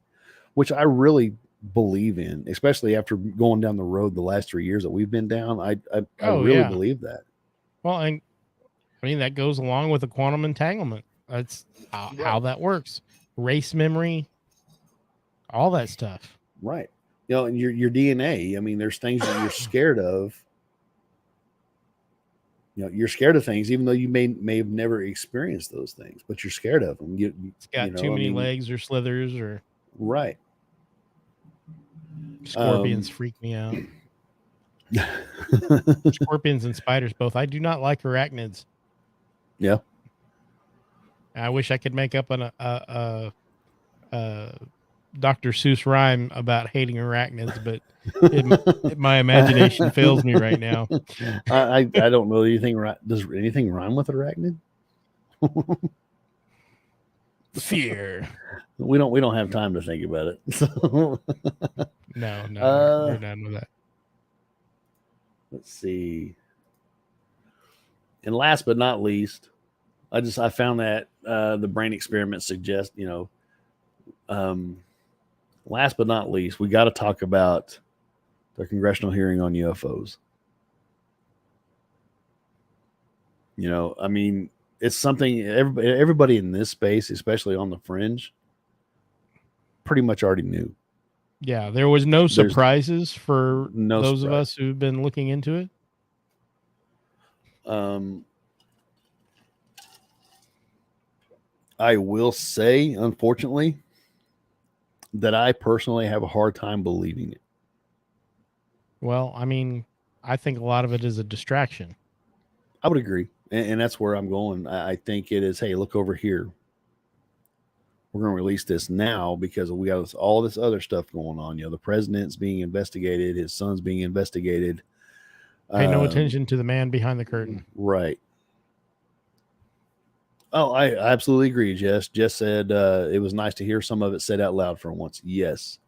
which I really believe in, especially after going down the road the last 3 years that we've been down. I really believe that. Well, and I mean, that goes along with the quantum entanglement. That's how that works. Race memory, all that stuff. Right. You know, and your DNA, I mean, there's things that you're scared of. You know, you're scared of things, even though you may have never experienced those things, but you're scared of them. It's got too many legs or slithers or right. Scorpions freak me out. Scorpions and spiders both. I do not like arachnids. Yeah. I wish I could make up a Dr. Seuss rhyme about hating arachnids, but my imagination fails me right now. I don't know anything. Does anything rhyme with arachnid? Fear. We don't have time to think about it. So. No, we're done with that. Let's see. And last but not least, I found that the brain experiment suggests, last but not least, we got to talk about the congressional hearing on UFOs. You know, I mean, it's something everybody in this space, especially on the fringe, pretty much already knew. Yeah, there was no There's surprises for no those of surprise. us who've been looking into it. I will say, unfortunately, that I personally have a hard time believing it. Well, I mean, I think a lot of it is a distraction. I would agree, and that's where I'm going. I think it is. Hey, look over here. We're going to release this now because we got all this other stuff going on. You know, the president's being investigated, his son's being investigated. Pay no attention to the man behind the curtain. Right. Oh, I absolutely agree, Jess. Jess said it was nice to hear some of it said out loud for once. Yes.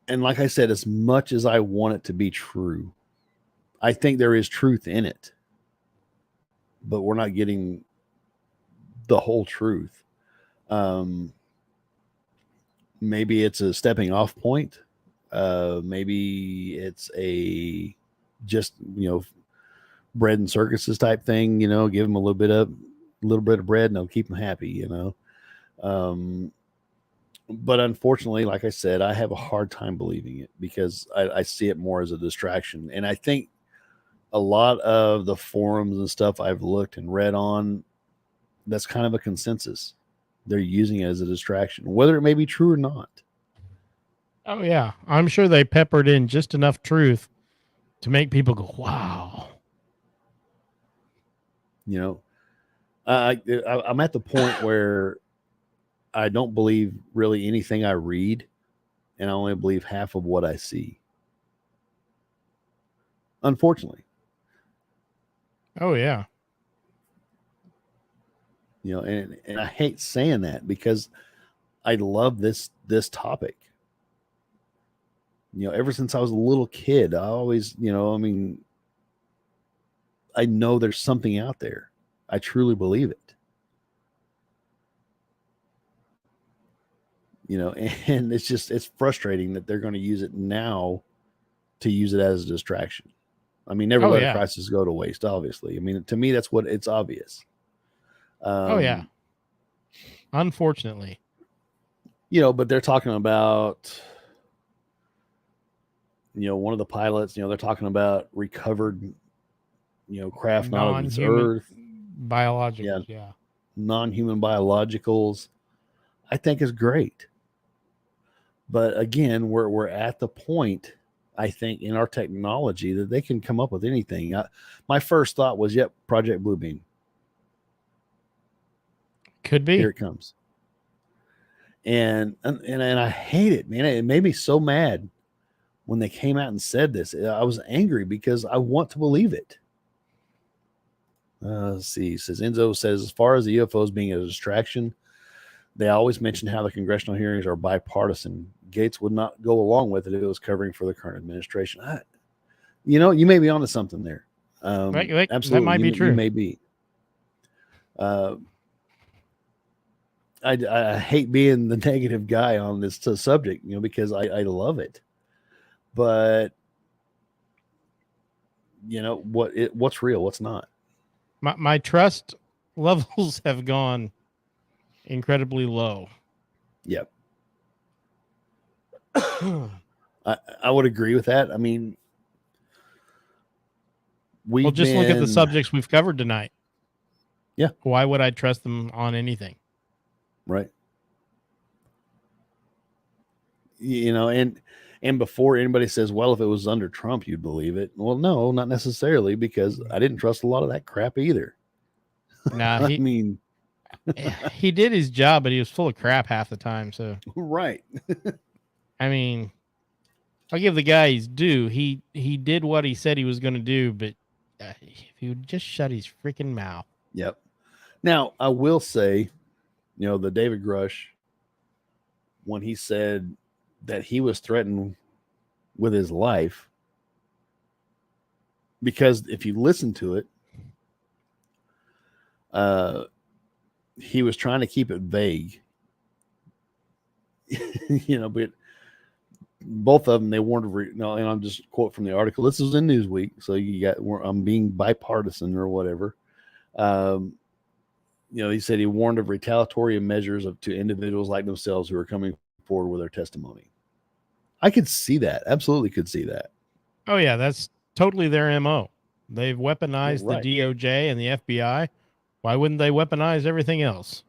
And like I said, as much as I want it to be true, I think there is truth in it. But we're not getting the whole truth. Maybe it's a stepping off point. Maybe it's a just, you know, bread and circuses type thing, you know, give them a little bit of bread and they'll keep them happy, you know. But unfortunately, like I said, I have a hard time believing it because I see it more as a distraction. And I think a lot of the forums and stuff I've looked and read on, that's kind of a consensus. They're using it as a distraction, whether it may be true or not. Oh, yeah. I'm sure they peppered in just enough truth to make people go, wow. You know, I'm at the point where I don't believe really anything I read, and I only believe half of what I see. Unfortunately. Oh, yeah. You know, and I hate saying that because I love this topic. You know, ever since I was a little kid, I always, you know, I mean, I know there's something out there. I truly believe it. You know, and it's frustrating that they're going to use it now to use it as a distraction. I mean, never let a crisis go to waste, obviously. I mean, to me, that's what it's obvious. Oh, yeah. Unfortunately. You know, but they're talking about, you know, one of the pilots, you know, they're talking about recovered, you know, craft not of this earth. Biologicals, yeah. Non-human biologicals, I think is great. But again, we're at the point, I think, in our technology that they can come up with anything. My first thought was, yep, Project Bluebeam. Could be. Here it comes. And I hate it, man. It made me so mad when they came out and said this. I was angry because I want to believe it. Let's see. Says Enzo says, as far as the UFOs being a distraction, they always mention how the congressional hearings are bipartisan. Gates would not go along with it if it was covering for the current administration. You know, you may be onto something there. Absolutely, that might be true. You may be. I hate being the negative guy on this subject, you know, because I love it. But you know what's real, what's not. My trust levels have gone incredibly low. Yep. I would agree with that. I mean, look at the subjects we've covered tonight. Yeah. Why would I trust them on anything? Right. You know, and before anybody says, well, if it was under Trump, you'd believe it. Well, no, not necessarily, because I didn't trust a lot of that crap either. Nah, I mean, he did his job, but he was full of crap half the time. So, right. I mean, I'll give the guy his due. He did what he said he was going to do, but if he would just shut his freaking mouth. Yep. Now, I will say, you know, the David Grush, when he said that he was threatened with his life, because if you listen to it, he was trying to keep it vague. You know, but both of them, they warned of no, and I'm just quote from the article. This was in Newsweek, so you got I'm being bipartisan or whatever. He said he warned of retaliatory measures to individuals like themselves who are coming forward with their testimony. I could see that. Absolutely could see that. Oh yeah, that's totally their MO. They've weaponized Right. the DOJ and the FBI. Why wouldn't they weaponize everything else?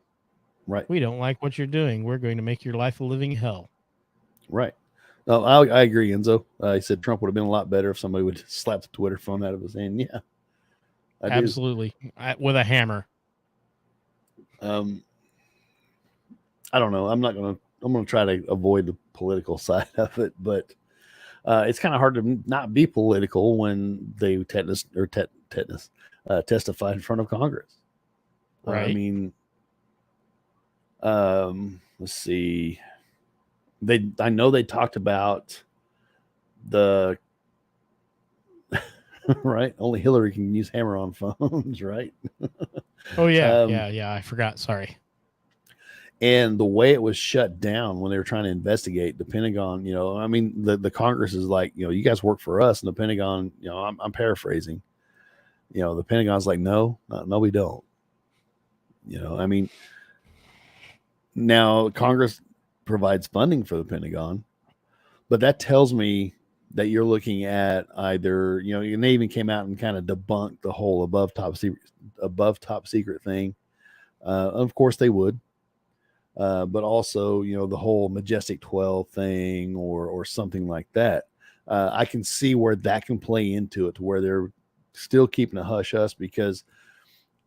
Right. We don't like what you're doing. We're going to make your life a living hell. Right. No, I agree, Enzo. He said Trump would have been a lot better if somebody would slap the Twitter phone out of his hand. Yeah, absolutely, with a hammer. I don't know. I'm gonna try to avoid the political side of it, but it's kind of hard to not be political when they testify in front of Congress. Right. I mean, let's see. I know they talked about the right. Only Hillary can use hammer on phones, right? Oh yeah, yeah. I forgot. Sorry. And the way it was shut down when they were trying to investigate the Pentagon, I mean, the Congress is like, you guys work for us, and the Pentagon, I'm paraphrasing, the Pentagon's like, no, we don't. I mean, now Congress provides funding for the Pentagon, but that tells me that you're looking at either, and they even came out and kind of debunked the whole above top secret thing. Of course they would. But also, the whole Majestic 12 thing or something like that. I can see where that can play into it, to where they're still keeping a hush hush, because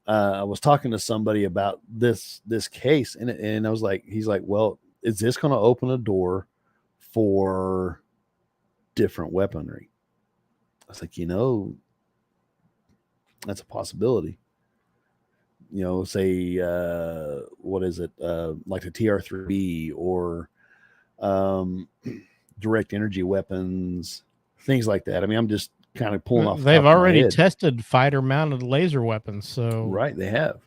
I was talking to somebody about this case, and I was like, he's like, well, is this going to open a door for different weaponry? I was like, that's a possibility. Say, what is it? Like the TR-3B or direct energy weapons, things like that. I mean, I'm just kind of pulling off. They've already tested fighter-mounted laser weapons, so right, they have.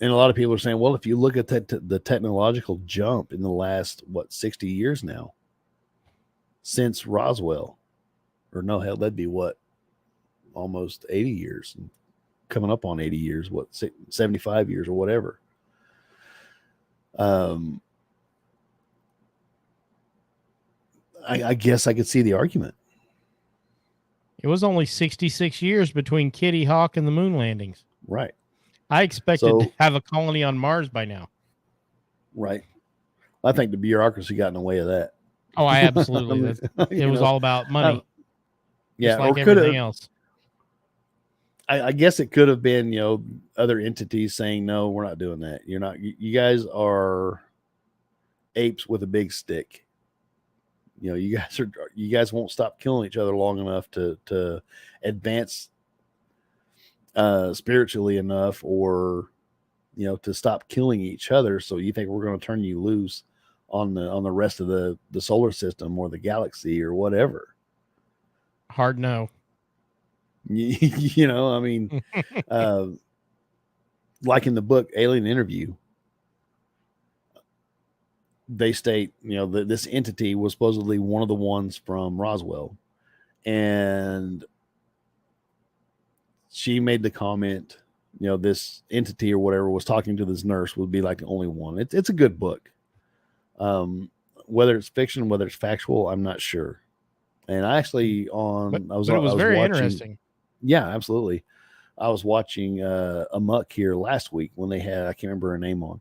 And a lot of people are saying, well, if you look at the technological jump in the last 60 years now, since Roswell, or no, hell, that'd be almost 80 years. Coming up on 80 years, 75 years or whatever. I guess I could see the argument. It was only 66 years between Kitty Hawk and the moon landings. Right. I expected to have a colony on Mars by now. Right. I think the bureaucracy got in the way of that. Oh, I absolutely. It was all about money. Yeah, like everything else. I guess it could have been, other entities saying, no, we're not doing that. You're not, you guys are apes with a big stick. You guys won't stop killing each other long enough to advance spiritually enough, or, to stop killing each other. So you think we're going to turn you loose on the rest of the solar system or the galaxy or whatever? Hard no. I mean, like in the book Alien Interview, they state, that this entity was supposedly one of the ones from Roswell, and she made the comment, this entity or whatever was talking to this nurse would be like the only one. It's a good book. Whether it's fiction, whether it's factual, I'm not sure. And I actually it was very watching, interesting. Yeah, absolutely. I was watching Amok here last week when they had, I can't remember her name on.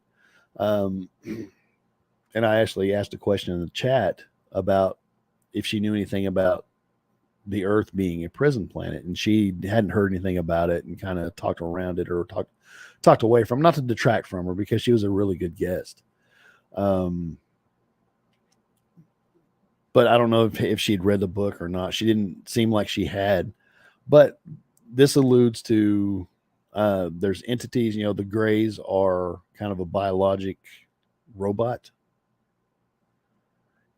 And I actually asked a question in the chat about if she knew anything about the Earth being a prison planet, and she hadn't heard anything about it, and kind of talked around it, or talked away from, not to detract from her, because she was a really good guest. But I don't know if she'd read the book or not. She didn't seem like she had. But this alludes to there's entities, the Greys are kind of a biologic robot,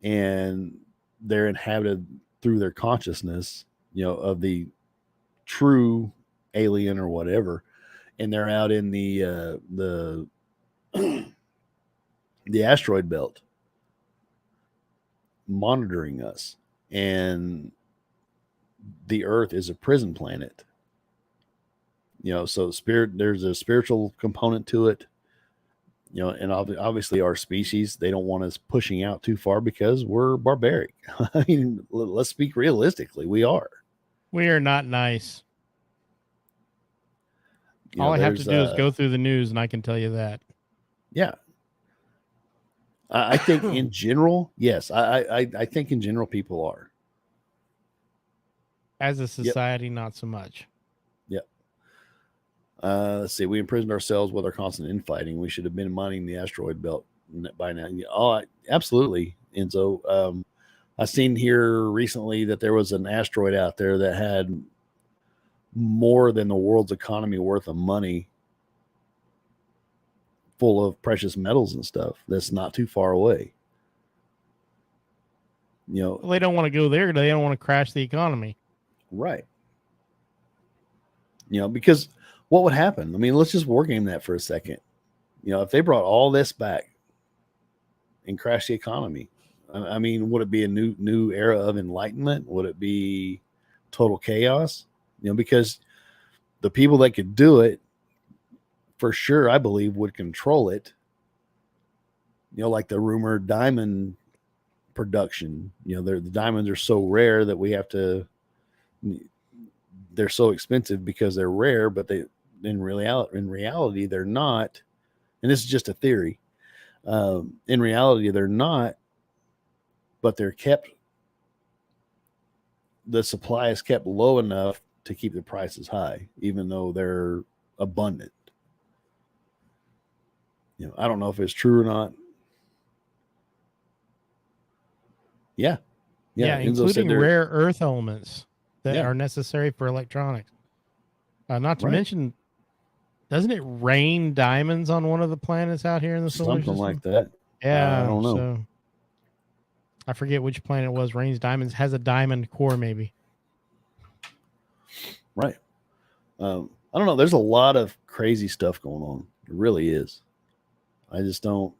and they're inhabited through their consciousness, of the true alien or whatever, and they're out in the asteroid belt. monitoring us, and the Earth is a prison planet. So there's a spiritual component to it. And obviously our species, they don't want us pushing out too far because we're barbaric. I mean, let's speak realistically. We are. We are not nice. All I have to do is go through the news, and I can tell you that. Yeah. I think in general, yes. I think in general people are. As a society, not so much. Yep. Let's see. We imprisoned ourselves with our constant infighting. We should have been mining the asteroid belt by now. Oh, absolutely, Enzo. I seen here recently that there was an asteroid out there that had more than the world's economy worth of money, full of precious metals and stuff. That's not too far away. Well, they don't want to go there. They don't want to crash the economy. Right. Because what would happen? I mean, let's just war game that for a second. If they brought all this back and crashed the economy, I mean, would it be a new era of enlightenment? Would it be total chaos? Because the people that could do it, for sure, I believe, would control it. Like the rumored diamond production. The diamonds are so rare that they're so expensive because they're rare, but in reality they're not. And this is just a theory. In reality, they're not, but the supply is kept low enough to keep the prices high, even though they're abundant. I don't know if it's true or not. Yeah, including rare earth elements that are necessary for electronics. Not to mention, doesn't it rain diamonds on one of the planets out here in the solar system? Something like that. Yeah, I don't know. So I forget which planet it was. Rains diamonds, has a diamond core, maybe. Right. I don't know. There's a lot of crazy stuff going on. It really is. I just don't.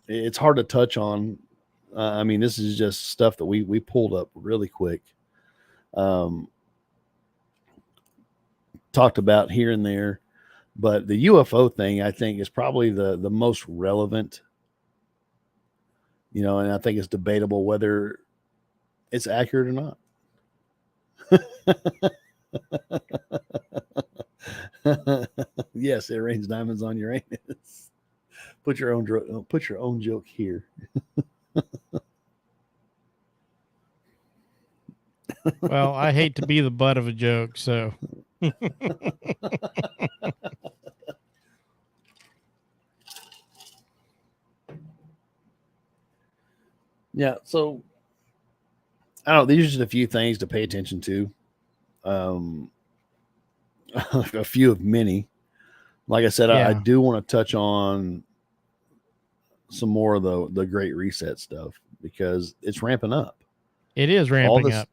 It's hard to touch on. I mean, this is just stuff that we pulled up really quick. Talked about here and there, but the UFO thing, I think, is probably the most relevant. And I think it's debatable whether it's accurate or not. Yes, it rains diamonds on Uranus. Put your own joke here. Well, I hate to be the butt of a joke, so. Yeah, so I don't know. These are just a few things to pay attention to. A few of many. Like I said, I do want to touch on some more of the Great Reset stuff because it's ramping up. It is ramping up.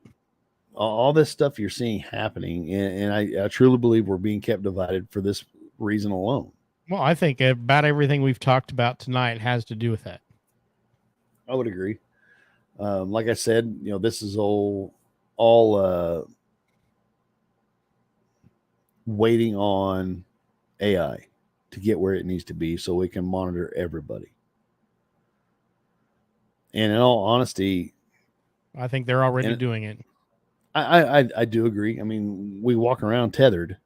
All this stuff you're seeing happening, and I truly believe we're being kept divided for this reason alone. Well, I think about everything we've talked about tonight has to do with that. I would agree. Like I said, this is all waiting on AI to get where it needs to be so we can monitor everybody. And in all honesty, I think they're already doing it. I do agree. I mean, we walk around tethered.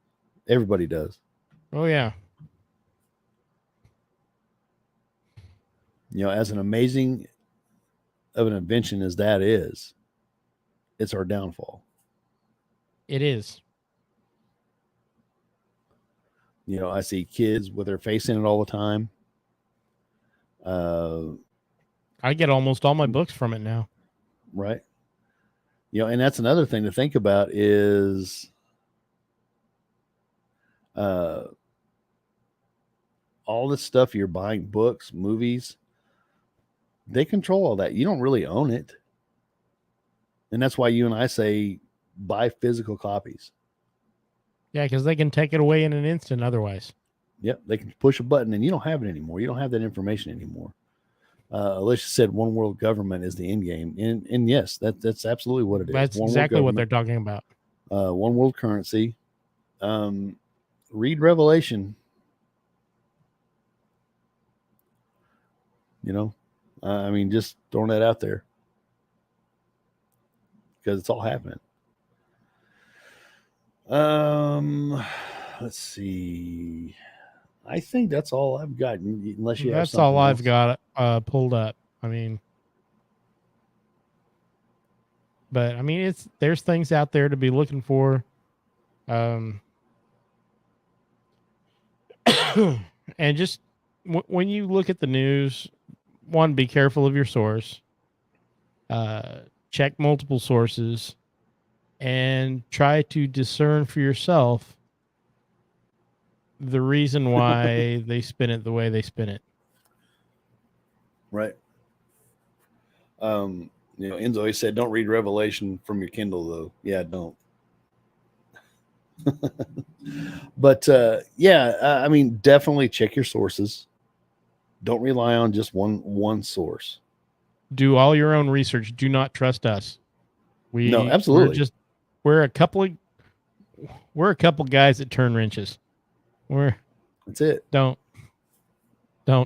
Everybody does. Oh, yeah. As an amazing of an invention as that is, it's our downfall. It is. I see kids with their face in it all the time. I get almost all my books from it now. Right. And that's another thing to think about is all this stuff you're buying, books, movies, they control all that. You don't really own it. And that's why you and I say buy physical copies. Yeah, because they can take it away in an instant otherwise. Yep, they can push a button and you don't have it anymore. You don't have that information anymore. Alicia said one world government is the end game, and yes, that's absolutely what it is. That's One world exactly what they're government, talking about. one world currency. Read Revelation. You know, I mean, just throwing that out there because it's all happening. Let's see. I think that's all I've got, unless you have That's something all I've else. got pulled up. I mean, but I mean, there's things out there to be looking for. Um, and just when you look at the news, one, be careful of your source. Check multiple sources, and try to discern for yourself the reason why they spin it the way they spin it. Right. Enzo, he said, don't read Revelation from your Kindle, though. Yeah, don't. But I mean, definitely check your sources. Don't rely on just one source. Do all your own research. Do not trust us. No, absolutely. We're a couple guys that turn wrenches. That's it. Don't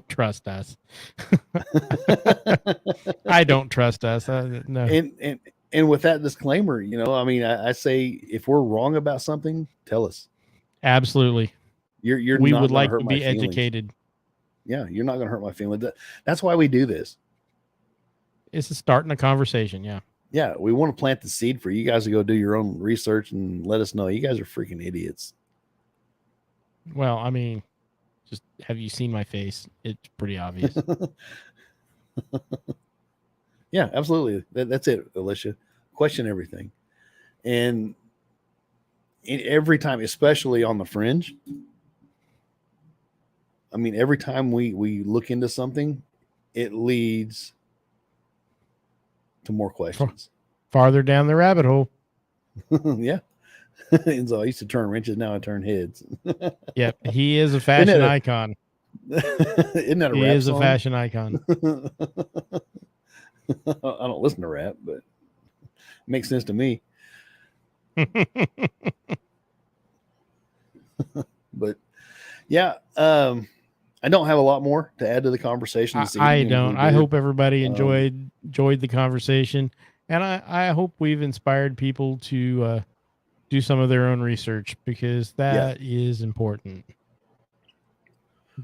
trust us. I don't trust us. No. And with that disclaimer, I mean, I say if we're wrong about something, tell us. Absolutely. You're we not would gonna like hurt to my be feelings. educated. Yeah, you're not going to hurt my feelings. That's why we do this. It's starting a conversation. Yeah. Yeah, we want to plant the seed for you guys to go do your own research and let us know. You guys are freaking idiots. Well, I mean, just have you seen my face? It's pretty obvious. Yeah, absolutely. That's it, Alicia. Question everything. And every time, especially on the fringe, I mean, every time we look into something, it leads to more questions. Farther down the rabbit hole. Yeah. And so I used to turn wrenches, now I turn heads. Yep. He is a fashion icon. Isn't that a he rap is song? A fashion icon. I don't listen to rap, but it makes sense to me. But yeah, I don't have a lot more to add to the conversation this evening. I don't. I hope everybody enjoyed the conversation, and I hope we've inspired people to do some of their own research, because that is important.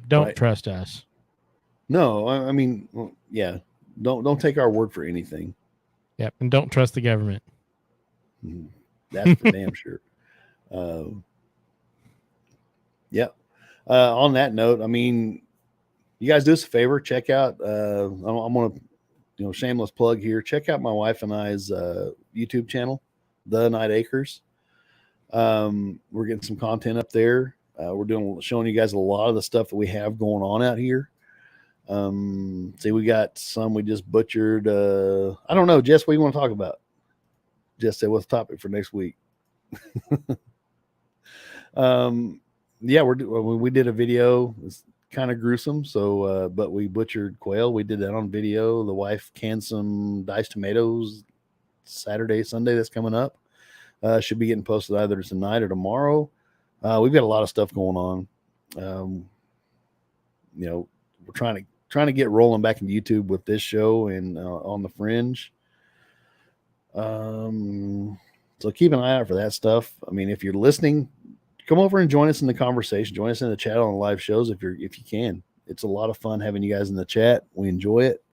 Don't trust us. No, I mean, yeah, don't take our word for anything. Yep, and don't trust the government. That's for damn sure. Yeah. On that note, I mean, you guys do us a favor. Check out. I'm gonna, shameless plug here. Check out my wife and I's YouTube channel, The Night Acres. We're getting some content up there. We're showing you guys a lot of the stuff that we have going on out here. See, we got some we just butchered. I don't know, Jess, what do you want to talk about? Jess said, what's the topic for next week? Yeah, we did a video. It's kind of gruesome, so but we butchered quail. We did that on video. The wife canned some diced tomatoes Saturday, Sunday that's coming up. Should be getting posted either tonight or tomorrow. We've got a lot of stuff going on. We're trying to get rolling back into YouTube with this show and on the fringe. So keep an eye out for that stuff. I mean, if you're listening, come over and join us in the conversation. Join us in the chat on live shows if you can. It's a lot of fun having you guys in the chat. We enjoy it.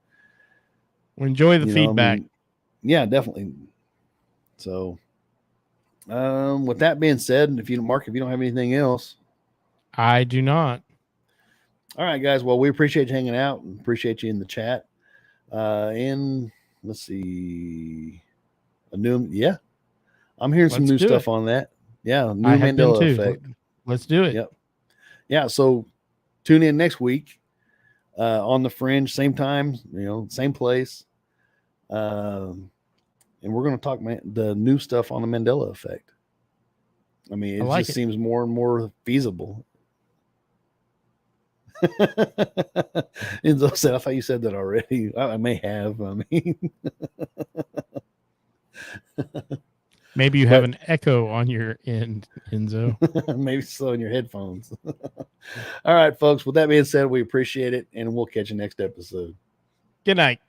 We enjoy the feedback. Yeah, definitely. So, with that being said, if you don't have anything else, I do not. All right, guys. Well, we appreciate you hanging out and appreciate you in the chat. And let's see, I'm hearing some new stuff on that. Yeah, new Mandela effect. Let's do it. Yep. Yeah. So tune in next week on the fringe, same time, same place. And we're going to talk the new stuff on the Mandela effect. I mean, it just seems more and more feasible. Enzo said, I thought you said that already. I may have. I mean, Maybe you have an echo on your end, Enzo. maybe so in your headphones. All right, folks. With that being said, we appreciate it, and we'll catch you next episode. Good night.